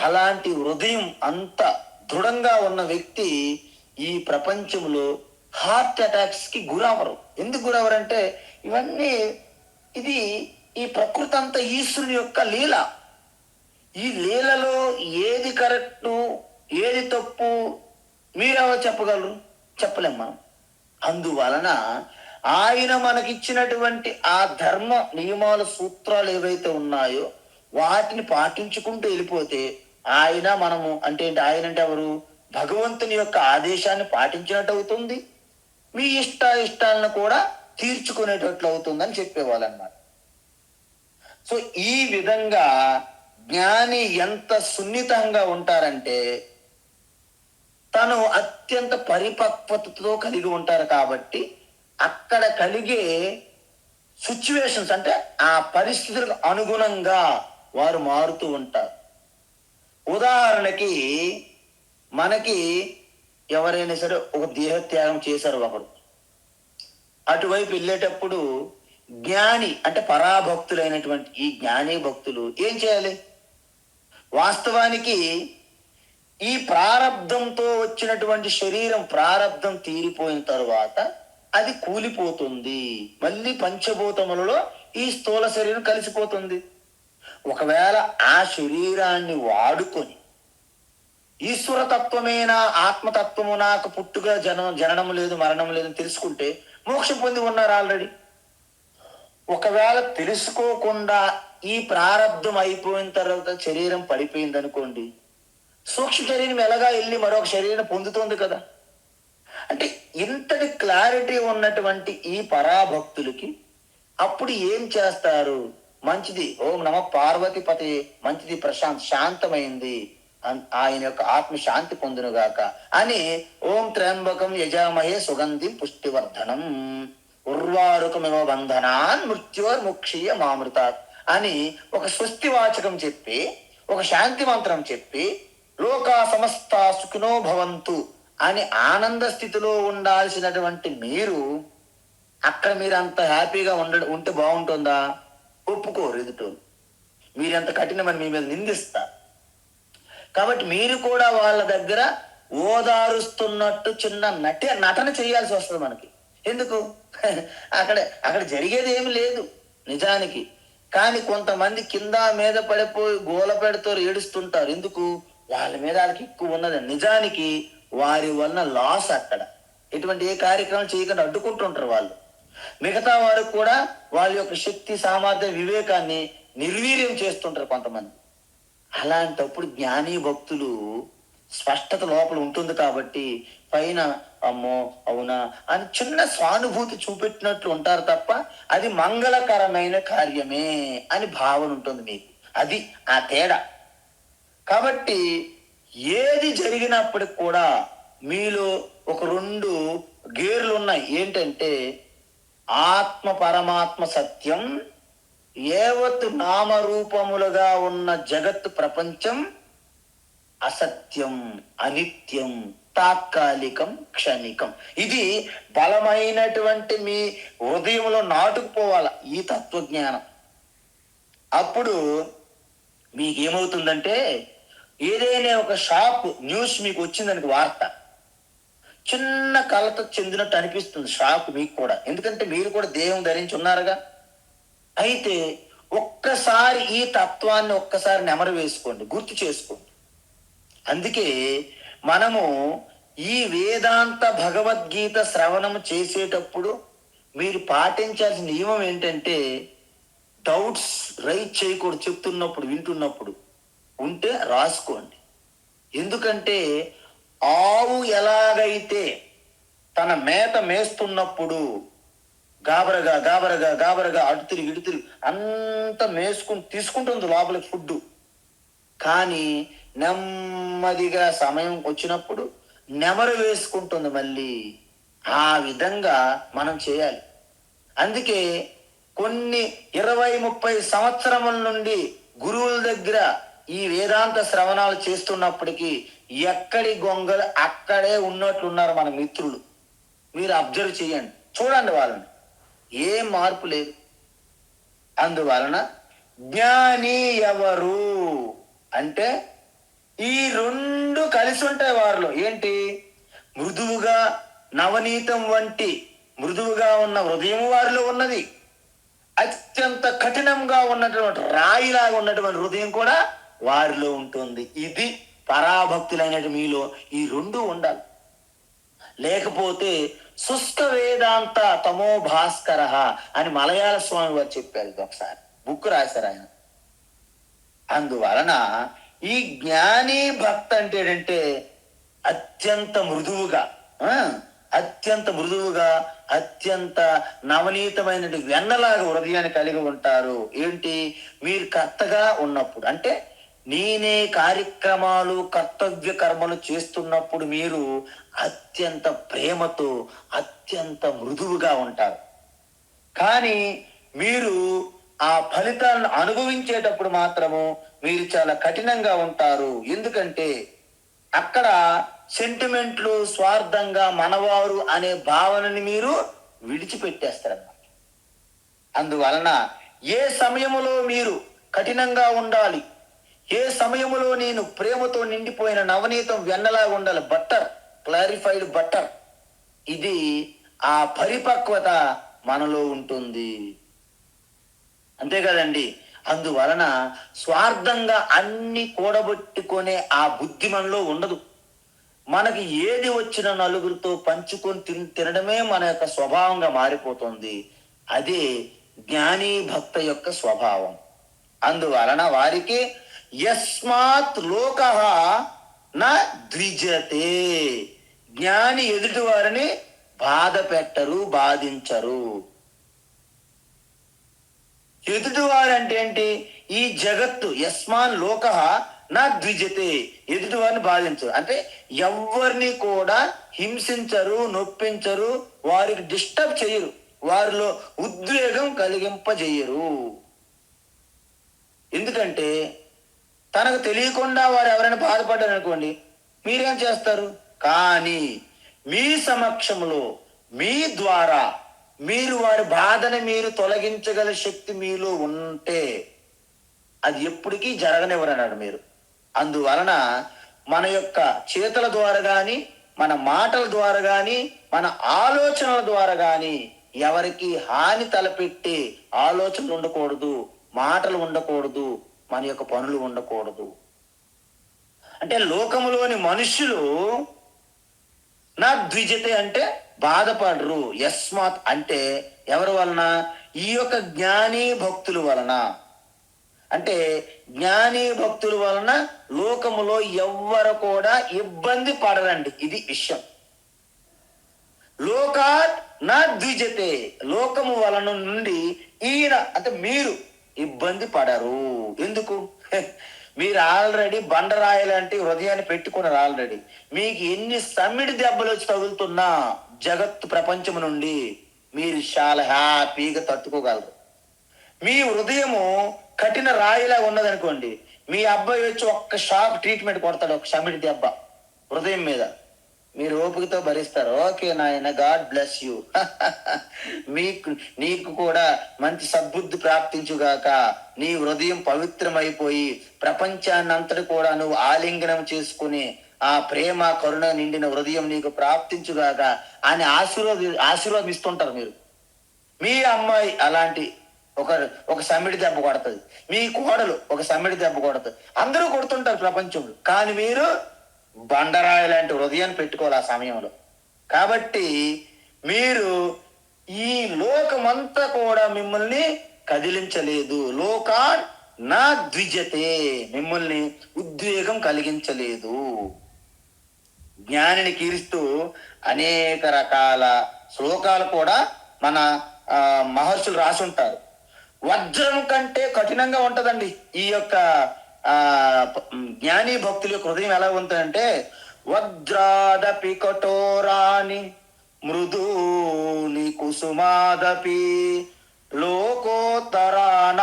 అలాంటి హృదయం అంత దృఢంగా ఉన్న వ్యక్తి ఈ ప్రపంచంలో హార్ట్ అటాక్స్ కి గురవరు. ఎందుకు గురవరు అంటే ఇవన్నీ, ఇది ఈ ప్రకృతి అంతా ఈశ్వరుని యొక్క లీల. ఈ లీలలో ఏది కరెక్టు ఏది తప్పు మీరెవరు చెప్పగలరు? చెప్పలేం మనం. అందువలన ఆయన మనకిచ్చినటువంటి ఆ ధర్మ నియమాల సూత్రాలు ఏవైతే ఉన్నాయో వాటిని పాటించుకుంటూ వెళ్ళిపోతే ఆయన, మనము అంటే ఏంటి, ఆయన అంటే ఎవరు? భగవంతుని యొక్క ఆదేశాన్ని పాటించినట్టు అవుతుంది, మీ ఇష్టాలను కూడా తీర్చుకునేటట్లు అవుతుందని చెప్పేవాళ్ళు అన్నమాట. సో ఈ విధంగా జ్ఞాని ఎంత సున్నితంగా ఉంటారంటే తను అత్యంత పరిపక్వతతో కలిగి ఉంటారు. కాబట్టి అక్కడ కలిగే సిచ్యువేషన్స్ అంటే ఆ పరిస్థితులకు అనుగుణంగా వారు మారుతూ ఉంటారు. ఉదాహరణకి మనకి ఎవరైనా సరే ఒక దేహత్యాగం చేశారు ఒకడు, అటువైపు వెళ్ళేటప్పుడు జ్ఞాని అంటే పరాభక్తులైనటువంటి ఈ జ్ఞాని భక్తులు ఏం చేయాలి? వాస్తవానికి ఈ ప్రారబ్ధంతో వచ్చినటువంటి శరీరం ప్రారబ్ధం తీరిపోయిన తరువాత అది కూలిపోతుంది, మళ్ళీ పంచభూతములలో ఈ స్థూల శరీరం కలిసిపోతుంది. ఒకవేళ ఆ శరీరాన్ని వాడుకొని ఈశ్వరతత్వమేనా ఆత్మతత్వము, నాకు పుట్టుగా జననము లేదు మరణం లేదని తెలుసుకుంటే మోక్షం పొంది ఉన్నారు ఆల్రెడీ. ఒకవేళ తెలుసుకోకుండా ఈ ప్రారబ్ధం అయిపోయిన తర్వాత శరీరం పడిపోయింది అనుకోండి, సూక్ష్మ శరీరం ఎలాగా వెళ్ళి మరొక శరీరం పొందుతుంది కదా. అంటే ఇంతటి క్లారిటీ ఉన్నటువంటి ఈ పరాభక్తులకి అప్పుడు ఏం చేస్తారు? మంచిది, ఓం నమ పార్వతీపతి, మంచిది, ప్రశాంత్ శాంతమైంది, ఆయన యొక్క ఆత్మ శాంతి పొందునుగాక అని ఓం త్ర్యంబకం యజామహే సుగంధిం పుష్టివర్ధనం ఉర్వారుకమివ బంధనాన్ మృత్యోర్ముక్షీయ మామృతాత్ అని ఒక స్వస్తి వాచకం చెప్పి, ఒక శాంతి మంత్రం చెప్పి, లోకా సమస్త సుఖినో భవంతు అని ఆనంద స్థితిలో ఉండాల్సినటువంటి మీరు అక్కడ మీరు అంత హ్యాపీగా ఉంటే బాగుంటుందా? ఒప్పుకోరు ఎదుటోళ్ళు. మీరెంత కఠినమని మీ మీద నిందిస్తారు. కాబట్టి మీరు కూడా వాళ్ళ దగ్గర ఓదారుస్తున్నట్టు చిన్న నటన చేయాల్సి వస్తుంది మనకి. ఎందుకు? అక్కడ జరిగేది ఏమి లేదు నిజానికి. కానీ కొంతమంది కింద మీద పడిపోయి గోల పెడతారు, ఏడుస్తుంటారు. ఎందుకు? వాళ్ళ మీద వాళ్ళకి ఎక్కువ ఉన్నది. నిజానికి వారి వలన లాస్. అక్కడ ఎటువంటి ఏ కార్యక్రమం చేయకుండా అడ్డుకుంటుంటారు వాళ్ళు. మిగతా వారు కూడా వాళ్ళ యొక్క శక్తి సామర్థ్య వివేకాన్ని నిర్వీర్యం చేస్తుంటారు కొంతమంది. అలాంటప్పుడు జ్ఞాని భక్తులు స్పష్టత లోపల ఉంటుంది కాబట్టి పైన అమ్మో అవునా అని చిన్న సానుభూతి చూపెట్టినట్లు ఉంటారు తప్ప అది మంగళకరమైన కార్యమే అని భావన ఉంటుంది మీకు. అది ఆ తేడా. కాబట్టి ఏది జరిగినప్పటికి కూడా మీలో ఒక 2 గేర్లు ఉన్నాయి. ఏంటంటే ఆత్మ పరమాత్మ సత్యం, ఏవత్ నామరూపములుగా ఉన్న జగత్తు ప్రపంచం అసత్యం, అనిత్యం, తాత్కాలికం, క్షణికం. ఇది బలమైనటువంటి మీ హృదయంలో నాటుకుపోవాలి ఈ తత్వజ్ఞానం. అప్పుడు మీకేమవుతుందంటే ఏదైనా ఒక షాప్ న్యూస్ మీకు వచ్చిందానికి వార్త, చిన్న కలత చెందినట్టు అనిపిస్తుంది షాక్ మీకు కూడా. ఎందుకంటే మీరు కూడా దేహం ధరించి ఉన్నారుగా. అయితే ఒక్కసారి ఈ తత్వాన్ని ఒక్కసారి నెమరు వేసుకోండి, గుర్తు చేసుకోండి. అందుకే మనము ఈ వేదాంత భగవద్గీత శ్రవణము చేసేటప్పుడు మీరు పాటించాల్సిన నియమం ఏంటంటే డౌట్స్ రైట్ చేయకూడదు. చెప్తున్నప్పుడు వింటున్నప్పుడు ఉంటే రాసుకోండి. ఎందుకంటే ఆవు ఎలాగైతే తన మేత మేస్తున్నప్పుడు గాబరగా గాబరగా గాబరగా అటు తిరిగి ఇటు తిరిగి అంత తీసుకుంటుంది లోపలికి ఫుడ్. కానీ నెమ్మదిగా సమయం వచ్చినప్పుడు నెమరు వేసుకుంటుంది మళ్ళీ. ఆ విధంగా మనం చేయాలి. అందుకే కొన్ని 20-30 సంవత్సరముల నుండి గురువుల దగ్గర ఈ వేదాంత శ్రవణాలు చేస్తున్నప్పటికీ ఎక్కడి గొంగలు అక్కడే ఉన్నట్లున్నారు మన మిత్రులు. మీరు అబ్జర్వ్ చేయండి, చూడండి వాళ్ళని, ఏం మార్పు లేదు. అందువలన జ్ఞాని ఎవరు అంటే ఈ రెండు కలిసి ఉంటాయి వారిలో. ఏంటి? మృదువుగా నవనీతం వంటి మృదువుగా ఉన్న హృదయం వారిలో ఉన్నది, అత్యంత కఠినంగా ఉన్నటువంటి రాయిలాగా ఉన్నటువంటి హృదయం కూడా వారిలో ఉంటుంది. ఇది పరాభక్తులైనటువంటి మీలో ఈ రెండు ఉండాలి. లేకపోతే శుష్క వేదాంత తమో భాస్కర అని మలయాళ స్వామి వారు చెప్పారు. ఇది ఒకసారి బుక్ రాశారు ఆయన. అందువలన ఈ జ్ఞాని భక్త అంటే ఏంటంటే అత్యంత మృదువుగా అత్యంత నవనీతమైన వెన్నలాగా హృదయాన్ని కలిగి ఉంటారు. ఏంటి? మీరు కర్తగా ఉన్నప్పుడు అంటే నేనే కార్యక్రమాలు కర్తవ్య కర్మలు చేస్తున్నప్పుడు మీరు అత్యంత ప్రేమతో అత్యంత మృదువుగా ఉంటారు. కానీ మీరు ఆ ఫలితాలను అనుభవించేటప్పుడు మాత్రము మీరు చాలా కఠినంగా ఉంటారు. ఎందుకంటే అక్కడ సెంటిమెంట్లు, స్వార్థంగా మనవారు అనే భావనని మీరు విడిచిపెట్టేస్తారన్నమాట. అందువలన ఏ సమయములో మీరు కఠినంగా ఉండాలి, ఏ సమయములో నేను ప్రేమతో నిండిపోయిన నవనీతం వెన్నలా ఉండాలి, బట్టర్, క్లారిఫైడ్ బట్టర్, ఇది ఆ పరిపక్వత మనలో ఉంటుంది. అంతే కదండి. అందువలన స్వార్థంగా అన్ని కూడబెట్టుకునే ఆ బుద్ధి మనలో ఉండదు. మనకి ఏది వచ్చిన నలుగురితో పంచుకొని తినడమే మన యొక్క స్వభావంగా మారిపోతుంది. అదే జ్ఞాని భక్త యొక్క స్వభావం. అందువలన వారికి యస్మాత్ లోక నా ద్విజతే, జ్ఞాని ఎదుటి వారిని బాధ పెట్టరు, బాధించరు. ఎదుటివారు అంటే ఏంటి? ఈ జగత్తు యస్మాన్ లోక నా ద్విజతే, ఎదుటివారిని బాధించరు అంటే ఎవరిని కూడా హింసించరు, నొప్పించరు, వారికి డిస్టర్బ్ చేయరు, వారిలో ఉద్వేగం కలిగింపజేయరు. ఎందుకంటే తనకు తెలియకుండా వారు ఎవరైనా బాధపడ్డారు అనుకోండి, మీరేం చేస్తారు? కానీ మీ సమక్షంలో మీ ద్వారా మీరు వారి బాధని మీరు తొలగించగల శక్తి మీలో ఉంటే అది ఎప్పటికీ జరగనివ్వరన్నాడు మీరు. అందువలన మన యొక్క చేతుల ద్వారా కానీ, మన మాటల ద్వారా కానీ, మన ఆలోచనల ద్వారా కానీ ఎవరికి హాని తలపెట్టే ఆలోచనలు ఉండకూడదు, మాటలు ఉండకూడదు, మన యొక్క పనులు ఉండకూడదు. అంటే లోకములోని మనుష్యులు నా ద్విజతే అంటే బాధపడరు. యస్మాత్ అంటే ఎవరి వలన? ఈ యొక్క జ్ఞాని భక్తుల వలన. అంటే జ్ఞాని భక్తుల వలన లోకములో ఎవ్వరు కూడా ఇబ్బంది పడరండి. ఇది విషయం. లోకాత్ నా ద్విజతే, లోకము వలన నుండి ఈయన అంటే మీరు ఇబ్బంది పడరు. ఎందుకు? మీరు ఆల్రెడీ బండరాయలాంటి హృదయాన్ని పెట్టుకున్నారు. ఆల్రెడీ మీకు ఎన్ని సమ్మిడి దెబ్బలు వచ్చి తగులుతున్నా జగత్తు ప్రపంచం నుండి మీరు చాలా హ్యాపీగా తట్టుకోగలరు. మీ హృదయము కఠిన రాయిలా ఉన్నదనుకోండి, మీ అబ్బాయి వచ్చి ఒక్క షాక్ ట్రీట్మెంట్ కొడతాడు, ఒక సమ్మిడి దెబ్బ హృదయం మీద, మీరు ఓపికతో భరిస్తారు. ఓకే నాయన, గాడ్ బ్లెస్ యూ, నీకు కూడా మంచి సద్బుద్ధి ప్రాప్తించుగాక, నీ హృదయం పవిత్రమైపోయి ప్రపంచాన్ని అంతటి కూడా నువ్వు ఆలింగనం చేసుకుని ఆ ప్రేమ కరుణ నిండిన హృదయం నీకు ప్రాప్తించుగాక అని ఆశీర్వాదిస్తుంటారు మీరు. మీ అమ్మాయి అలాంటి ఒక సమ్మిడి దెబ్బ కొడుతుంది, మీ కోడలు ఒక సమ్మిడి దెబ్బ కొడుతుంది, అందరూ కొడుతుంటారు ప్రపంచంలో. కానీ మీరు బండరాయి లాంటి హృదయాన్ని పెట్టుకోవాలి ఆ సమయంలో. కాబట్టి మీరు ఈ లోకమంతా కూడా మిమ్మల్ని కదిలించలేదు. లోకాన్ నా ద్విజతే, మిమ్మల్ని ఉద్వేగం కలిగించలేదు. జ్ఞానిని కీర్తిస్తూ అనేక రకాల శ్లోకాలు కూడా మన మహర్షులు రాసి ఉంటారు. వజ్రం కంటే కఠినంగా ఉంటదండి ఈ యొక్క ఆ జ్ఞాని భక్తుల యొక్క హృదయం ఎలా ఉంటుందంటే వజ్రాదపి కఠోరాని మృదూని కుసుమాదపి లోకోత్తరాణం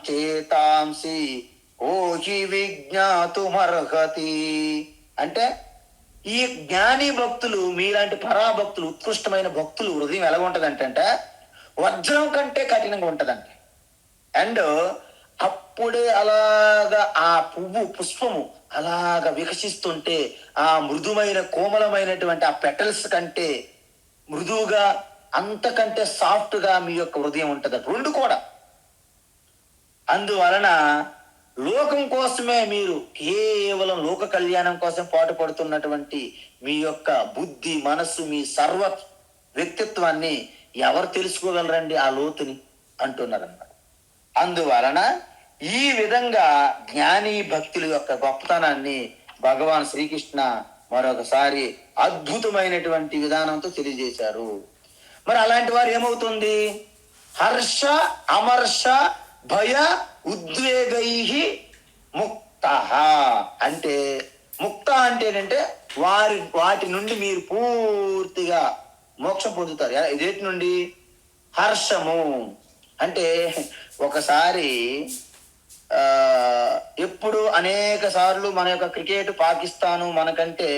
చేతాంసి ఓహి విజ్ఞాతుమర్హతి. అంటే ఈ జ్ఞాని భక్తులు, మీలాంటి పరాభక్తులు, ఉత్కృష్టమైన భక్తులు హృదయం ఎలా ఉంటదంటే వజ్రం కంటే కఠినంగా ఉంటదంట. అండ్ అప్పుడే అలాగా ఆ పుష్పము అలాగా వికసిస్తుంటే ఆ మృదుమైన కోమలమైనటువంటి ఆ పెటల్స్ కంటే మృదువుగా, అంతకంటే సాఫ్ట్ గా మీ యొక్క హృదయం ఉంటది. రెండు కూడా. అందువలన లోకం కోసమే మీరు కేవలం లోక కళ్యాణం కోసం పాటుపడుతున్నటువంటి మీ యొక్క బుద్ధి, మనస్సు, మీ సర్వ వ్యక్తిత్వాన్ని ఎవరు తెలుసుకోగలరండి ఆ లోతుని అంటున్నారన్నమాట. అందువలన ఈ విధంగా జ్ఞాని భక్తుల యొక్క గొప్పతనాన్ని భగవాన్ శ్రీకృష్ణ మరొకసారి అద్భుతమైనటువంటి విధానంతో తెలియజేశారు. మరి అలాంటి వారు ఏమవుతుంది? హర్ష అమర్ష భయ ఉద్వేగై ముక్త. అంటే ముక్త అంటే ఏంటంటే వాటి నుండి మీరు పూర్తిగా మోక్షం పొందుతారు. ఇదేటి నుండి? హర్షము అంటే ఒకసారి ఎప్పుడు అనేక సార్లు మన యొక్క క్రికెట్, పాకిస్తాను మనకంటే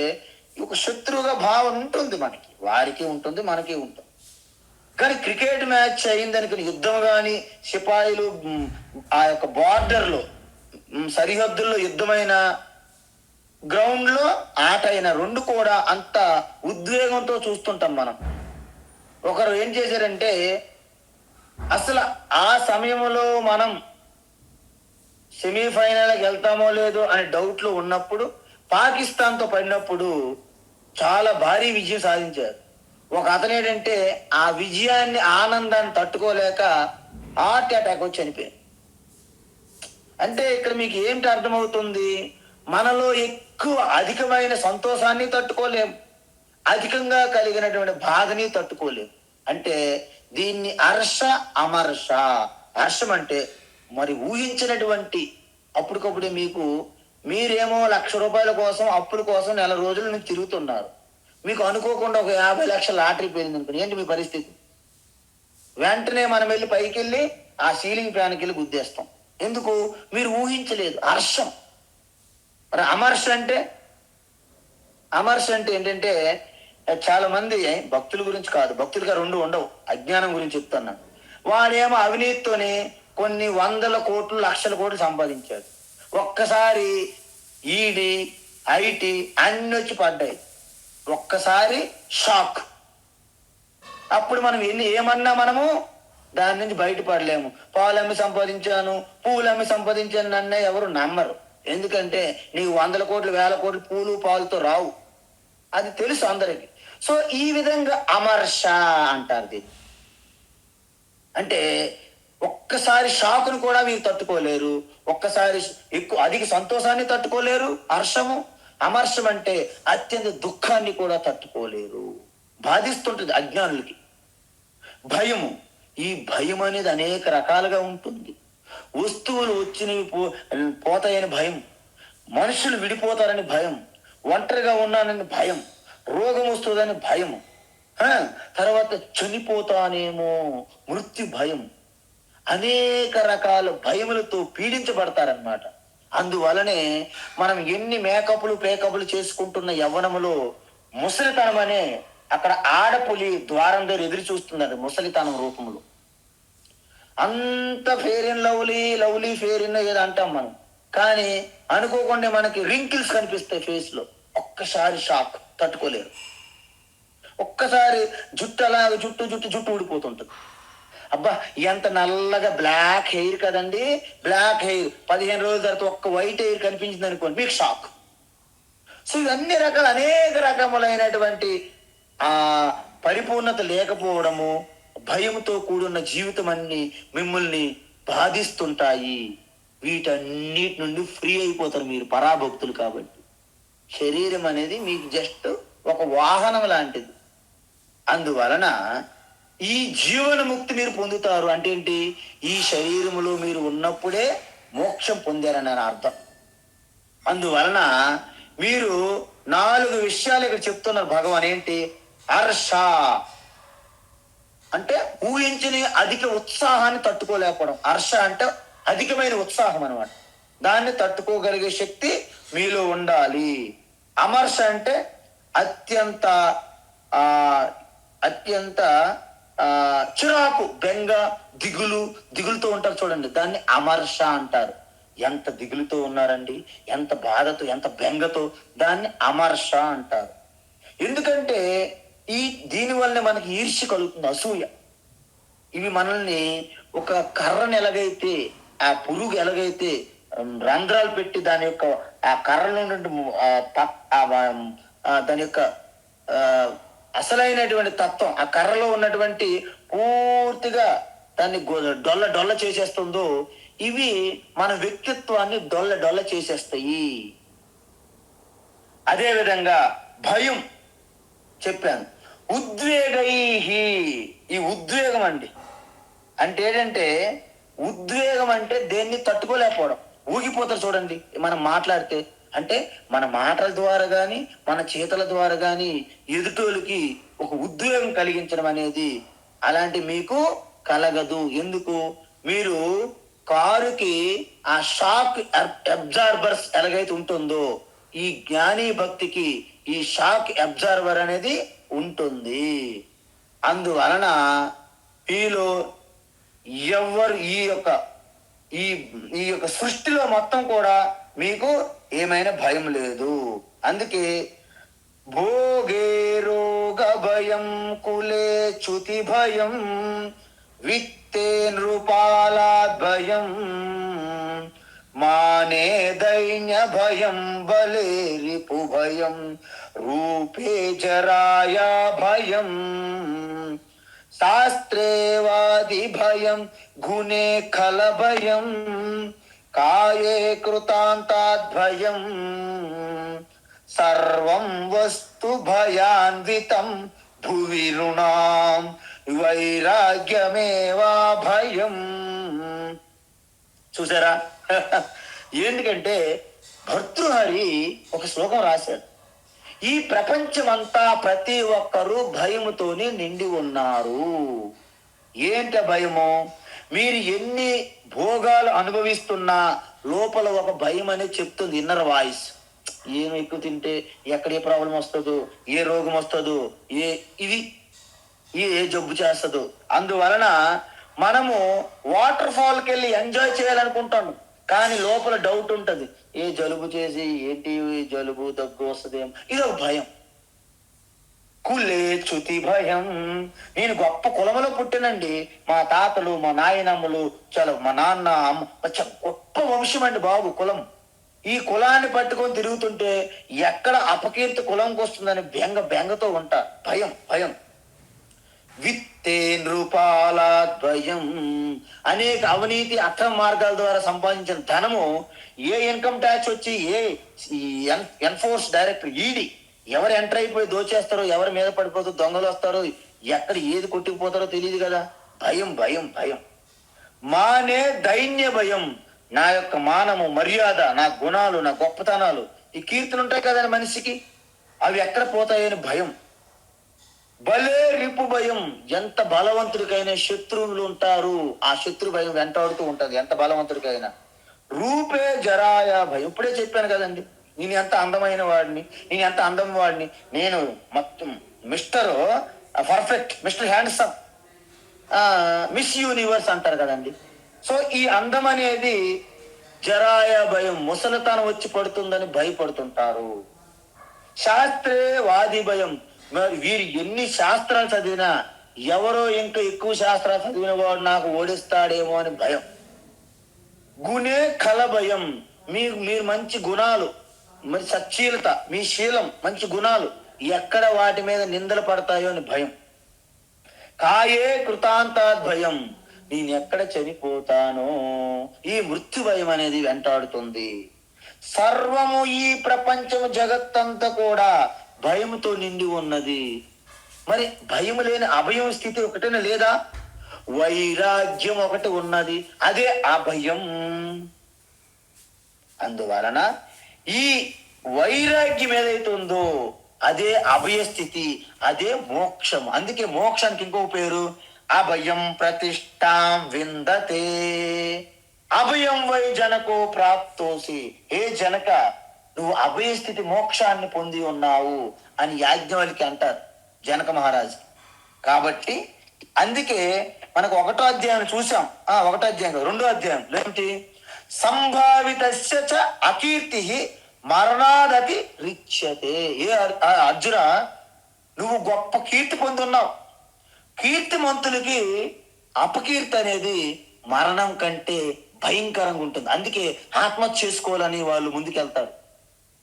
ఒక శత్రువుగా భావన ఉంటుంది. మనకి, వారికి ఉంటుంది, మనకి ఉంటుంది. కానీ క్రికెట్ మ్యాచ్ అయిందనుకుని యుద్ధం కానీ, సిపాయిలు ఆ యొక్క బార్డర్లో, సరిహద్దుల్లో యుద్ధమైన గ్రౌండ్ లో ఆట అయిన రెండు కూడా అంత ఉద్వేగంతో చూస్తుంటాం మనం. ఒకరు ఏం చేశారంటే అసలు ఆ సమయంలో మనం సెమీఫైనల్కి వెళ్తామో లేదో అనే డౌట్ లో ఉన్నప్పుడు పాకిస్తాన్తో పడినప్పుడు చాలా భారీ విజయం సాధించారు. ఒక అతను ఏంటంటే ఆ విజయాన్ని, ఆనందాన్ని తట్టుకోలేక హార్ట్ అటాక్ వచ్చి చనిపోయారు. అంటే ఇక్కడ మీకు ఏంటి అర్థమవుతుంది? మనలో ఎక్కువ అధికమైన సంతోషాన్ని తట్టుకోలేము, అధికంగా కలిగినటువంటి బాధని తట్టుకోలేము. అంటే దీన్ని హర్ష అమర్ష. హర్షం అంటే మరి ఊహించినటువంటి, అప్పటికప్పుడే మీరేమో ₹1,00,000 కోసం, అప్పుల కోసం నెల రోజుల నుంచి తిరుగుతున్నారు. మీకు అనుకోకుండా ఒక 50 లక్షల లాటరీ పోయింది అనుకోండి, ఏంటి మీ పరిస్థితి? వెంటనే మనం వెళ్ళి పైకి వెళ్ళి ఆ సీలింగ్ ఫ్యాన్కి వెళ్ళి గుద్దేస్తాం. ఎందుకు? మీరు ఊహించలేదు. హర్షం. మరి అమర్ష అంటే ఏంటంటే చాలా మంది భక్తుల గురించి కాదు, భక్తులుగా రెండు ఉండవు, అజ్ఞానం గురించి చెప్తున్నాను. వాడేమో అవినీతితోనే కొన్ని 100 కోట్లు, లక్షల కోట్లు సంపాదించాడు. ఒక్కసారి ఈడీ, ఐటీ అన్ని వచ్చి పడ్డాయి. ఒక్కసారి షాక్. అప్పుడు మనం ఏమన్నా మనము దాని నుంచి బయటపడలేము. పాలు అమ్మి సంపాదించాను, పూలు అమ్మి సంపాదించాను అన్నీ ఎవరు నమ్మరు. ఎందుకంటే నీకు 100 కోట్లు, 1000 కోట్లు పూలు పాలుతో రావు. అది తెలుసు అందరికి. సో ఈ విధంగా అమర్ష అంటారు దీన్ని. అంటే ఒక్కసారి షాకును కూడా మీరు తట్టుకోలేరు, ఒక్కసారి ఎక్కువ అధిక సంతోషాన్ని తట్టుకోలేరు. హర్షము. అమర్షం అంటే అత్యంత దుఃఖాన్ని కూడా తట్టుకోలేరు, బాధిస్తుంటుంది అజ్ఞానులకి. భయము. ఈ భయం అనేది అనేక రకాలుగా ఉంటుంది. వస్తువులు వచ్చినవి పోతాయని భయం, మనుషులు విడిపోతారని భయం, ఒంటరిగా ఉన్నానని భయం, రోగం వస్తుందని భయం, తర్వాత చనిపోతానేమో మృత్యు భయం, అనేక రకాల భయములతో పీడించబడతారనమాట. అందువలనే మనం ఎన్ని పేకపులు చేసుకుంటున్న యవ్వనములో ముసలితనం అనే అక్కడ ఆడపులి ద్వారం దగ్గర ఎదురు చూస్తున్నది ముసలితనం రూపంలో. అంత fair and lovely fair and ఏదో అంటాం మనం, కానీ అనుకోకుండా మనకి రింకిల్స్ కనిపిస్తాయి ఫేస్ లో. ఒక్కసారి షాక్, తట్టుకోలేరు. ఒక్కసారి జుట్టు అలాగ జుట్టు ఊడిపోతుంటుంది. అబ్బా ఎంత నల్లగా బ్లాక్ హెయిర్ కదండి, బ్లాక్ హెయిర్ 15 రోజుల తర్వాత ఒక్క వైట్ హెయిర్ కనిపించింది అనుకోండి, మీకు షాక్. సో ఇవన్నీ అనేక రకములైనటువంటి ఆ పరిపూర్ణత లేకపోవడము, భయంతో కూడున్న జీవితం అన్ని మిమ్మల్ని బాధిస్తుంటాయి. వీటన్నిటి నుండి ఫ్రీ అయిపోతారు మీరు పరాభక్తులు కాబట్టి. శరీరం అనేది మీకు జస్ట్ ఒక వాహనం లాంటిది. అందువలన ఈ జీవన ముక్తి మీరు పొందుతారు. అంటే ఏంటి? ఈ శరీరములో మీరు ఉన్నప్పుడే మోక్షం పొందారని అర్థం. అందువలన మీరు 4 విషయాలు ఇక్కడ చెప్తున్నారు భగవాన్. ఏంటి? హర్ష అంటే ఊహించని అధిక ఉత్సాహాన్ని తట్టుకోలేకపోవడం. హర్ష అంటే అధికమైన ఉత్సాహం అన్నమాట. దాన్ని తట్టుకోగలిగే శక్తి మీలో ఉండాలి. అమర్ష అంటే అత్యంత ఆ అత్యంత చిరాకు, బెంగ, దిగులుతో ఉంటారు చూడండి, దాన్ని అమర్ష అంటారు. ఎంత దిగులుతో ఉన్నారండి, ఎంత బాధతో, ఎంత బెంగతో, దాన్ని అమర్ష అంటారు. ఎందుకంటే దీనివల్లనే మనకి ఈర్ష్య కలుగుతుంది, అసూయ. ఇవి మనల్ని ఒక కర్రను ఎలాగైతే, ఆ పురుగు ఎలాగైతే రంధ్రాలు పెట్టి దాని యొక్క ఆ కర్రలో దాని యొక్క అసలైనటువంటి తత్వం ఆ కర్రలో ఉన్నటువంటి పూర్తిగా దాన్ని డొల్ల చేసేస్తుందో, ఇవి మన వ్యక్తిత్వాన్ని డొల్ల చేసేస్తాయి. అదే విధంగా భయం చెప్పాను. ఉద్వేగై, ఈ ఉద్వేగం అండి అంటే ఏంటంటే, ఉద్వేగం అంటే దేన్ని తట్టుకోలేకపోవడం. ఊగిపోతారు చూడండి మనం మాట్లాడితే. అంటే మన మాటల ద్వారా కానీ మన చేతల ద్వారా కానీ ఎదుటోళ్ళకి ఒక ఉద్వేగం కలిగించడం అనేది అలాంటి మీకు కలగదు. ఎందుకు? మీరు కారుకి ఆ షాక్ అబ్జార్బర్స్ ఎలాగైతే ఉంటుందో, ఈ జ్ఞాని భక్తికి ఈ షాక్ అబ్జార్బర్ అనేది ఉంటుంది. అందువలన వీళ్ళు ఎవరు ఈ యొక్క సృష్టిలో మొత్తం కూడా మీకు ఏమైనా భయం లేదు. అందుకే భోగే రోగ భయం, కులే చ్యుతి భయం, విత్తే నృపాలాద్ భయం, మానే దైన్య భయం, బలే రిపు భయం, రూపే జరాయా భయం, శాస్త్రే వాది భయం, గుణే ఖల భయం, కాయే కృతాంతాద్భయం, సర్వం వస్తు భయాన్వితం, భువి రుణాం వైరాగ్యమేవా భయం. చూసారా? ఎందుకంటే భర్తృహరి ఒక శ్లోకం రాశాడు. ఈ ప్రపంచమంతా ప్రతి ఒక్కరూ భయముతోనే నిండి ఉన్నారు. ఏంట భయము? మీరు ఎన్ని భోగాలు అనుభవిస్తున్నా లోపల ఒక భయం అనేది చెప్తుంది, ఇన్నర్ వాయిస్. ఏం ఎక్కువ తింటే ఎక్కడ ఏ ప్రాబ్లం వస్తుందో, ఏ రోగం వస్తుందో, ఏ జబ్బు చేస్తుందో. అందువలన మనము వాటర్ ఫాల్కి వెళ్ళి ఎంజాయ్ చేయాలనుకుంటాము, కానీ లోపల డౌట్ ఉంటుంది. ఏ జలుబు చేసి ఏంటి జలుబు దగ్గు వస్తుందేమో, ఇది ఒక భయం. కులే చ్యుతి భయం. నేను గొప్ప కులములో పుట్టినండి, మా తాతలు మా నాయనమ్మలు చాలా, మా నాన్న అమ్మ గొప్ప వంశం అండి బాబు కులం. ఈ కులాన్ని పట్టుకొని తిరుగుతుంటే ఎక్కడ అపకీర్తి కులంకి వస్తుందని బెంగతో ఉంటా. భయం. విత్తే నృపాలాద్భయం. అనేక అవినీతి అక్రమ మార్గాల ద్వారా సంపాదించిన ధనము ఏ ఇన్కమ్ ట్యాక్స్ వచ్చి ఏ ఎన్ఫోర్స్ డైరెక్టర్ ఈడీ ఎవరు ఎంటర్ అయిపోయి దోచేస్తారో, ఎవరి మీద పడిపోతారో, దొంగలు వస్తారో, ఎక్కడ ఏది కొట్టుకుపోతారో తెలియదు కదా. భయం. మానే దైన్య భయం. నా యొక్క మానము, మర్యాద, నా గుణాలు, నా గొప్పతనాలు, ఈ కీర్తులు ఉంటాయి కదండి మనిషికి, అవి ఎక్కడ పోతాయని భయం. బలే రిపు భయం. ఎంత బలవంతుడికైనా శత్రువులు ఉంటారు, ఆ శత్రు భయం వెంటాడుతూ ఉంటది ఎంత బలవంతుడికైనా. రూపే జరాయ భయం. ఇప్పుడే చెప్పాను కదండి, నేను ఎంత అందమైన వాడిని, నేను ఎంత అందం వాడిని, నేను మొత్తం mister perfect, mister handsome, miss universe అంటారు కదండి. సో ఈ అందం అనేది జరాయ భయం, ముసలితనం వచ్చి పడుతుందని భయపడుతుంటారు. శాస్త్రే వాది భయం. మరి వీరు ఎన్ని శాస్త్రాలు చదివినా ఎవరో ఇంకా ఎక్కువ శాస్త్రాలు చదివిన వాడు నాకు ఓడిస్తాడేమో అని భయం. గుణే కల భయం. మీరు మంచి గుణాలు, మరి సచ్చీలత, మీ శీలం, మంచి గుణాలు ఎక్కడ వాటి మీద నిందలు పడతాయో అని భయం. కాయే కృతాంతాద్ భయం. నేను ఎక్కడ చనిపోతానో, ఈ మృత్యు భయం అనేది వెంటాడుతుంది. సర్వము, ఈ ప్రపంచము, జగత్తంతా కూడా భయముతో నిండి ఉన్నది. మరి భయం లేని అభయం స్థితి ఒకటేనా లేదా? వైరాగ్యం ఒకటి ఉన్నది, అదే అభయం. అందువలన ఈ వైరాగ్యం ఏదైతే ఉందో అదే అభయస్థితి, అదే మోక్షం. అందుకే మోక్షానికి ఇంకో పేరు అభయం ప్రతిష్టాం విందతే. అభయం వై జనకో ప్రాప్తోసి. ఏ జనక, నువ్వు అభయస్థితి మోక్షాన్ని పొంది ఉన్నావు అని యాజ్ఞవల్కి అంటారు జనక మహారాజు. కాబట్టి అందుకే మనకు 1వ అధ్యాయం చూసాం. 1వ అధ్యాయం కాదు, 2వ అధ్యాయం ఏంటి? సంభావితస్య చ అకీర్తి మరణాదపి రిచ్యతే. అర్జున, నువ్వు గొప్ప కీర్తి పొంది ఉన్నావు. కీర్తిమంతులకి అపకీర్తి అనేది మరణం కంటే భయంకరంగా ఉంటుంది. అందుకే ఆత్మహత్య చేసుకోవాలని వాళ్ళు ముందుకెళ్తారు.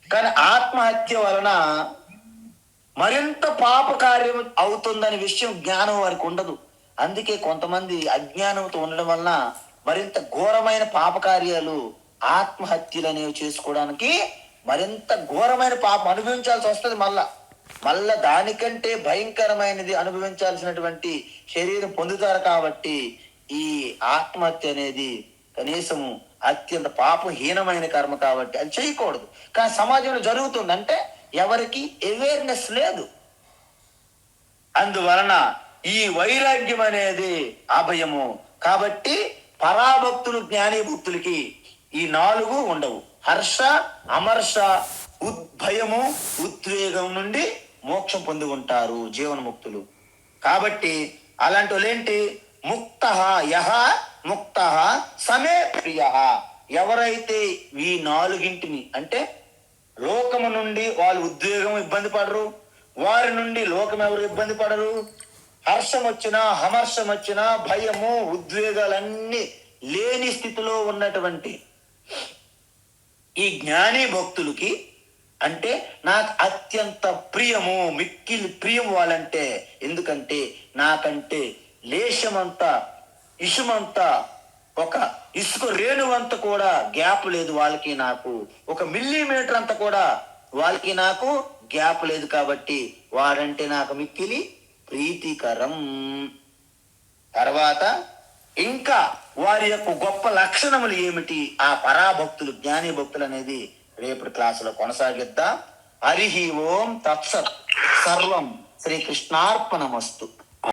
కానీ ఆత్మహత్య వలన మరింత పాప కార్యం అవుతుందనే విషయం జ్ఞానం వారికి ఉండదు. అందుకే కొంతమంది అజ్ఞానంతో ఉండడం వలన మరింత ఘోరమైన పాప కార్యాలు, ఆత్మహత్యలు అనేవి చేసుకోవడానికి మరింత ఘోరమైన పాపం అనుభవించాల్సి వస్తుంది. మళ్ళా దానికంటే భయంకరమైనది అనుభవించాల్సినటువంటి శరీరం పొందుతారు. కాబట్టి ఈ ఆత్మహత్య అనేది కనీసము అత్యంత పాపహీనమైన కర్మ కాబట్టి అది చేయకూడదు. కానీ సమాజంలో జరుగుతుందంటే ఎవరికి అవేర్నెస్ లేదు. అందువలన ఈ వైరాగ్యం అనేది అభయము. కాబట్టి పరాభక్తులు, జ్ఞాని భక్తులకి ఈ 4 ఉండవు. హర్ష, అమర్ష, భయము, ఉద్వేగం నుండి మోక్షం పొంది ఉంటారు జీవన్ముక్తులు. కాబట్టి అలాంటి వాళ్ళు ఏంటి? ముక్త యహ ముక్త సమే ప్రియ. ఎవరైతే ఈ 4గింటిని అంటే లోకము నుండి వాళ్ళు ఉద్వేగం ఇబ్బంది పడరు, వారి నుండి లోకం ఎవరు ఇబ్బంది పడరు. హర్షం వచ్చినా, హమర్షం వచ్చినా, భయము, ఉద్వేగాలన్నీ లేని స్థితిలో ఉన్నటువంటి ఈ జ్ఞాని భక్తులకి అంటే నాకు అత్యంత ప్రియము, మిక్కిలి ప్రియం వాళ్ళంటే. ఎందుకంటే నాకంటే లేశమంతా, ఇసుమంతా, ఒక ఇసుక రేణువంత కూడా గ్యాప్ లేదు వాళ్ళకి నాకు. 1 మిల్లీమీటర్ అంత కూడా వాళ్ళకి నాకు గ్యాప్ లేదు. కాబట్టి వాడంటే నాకు మిక్కిలి ప్రీతికరం. తర్వాత ఇంకా వారి యొక్క గొప్ప లక్షణములు ఏమిటి, ఆ పరాభక్తులు, జ్ఞాని భక్తులు అనేది రేపటి క్లాసులో కొనసాగిద్దాం. హరి ఓం తత్సత్. సర్వం శ్రీకృష్ణార్పణమస్తు.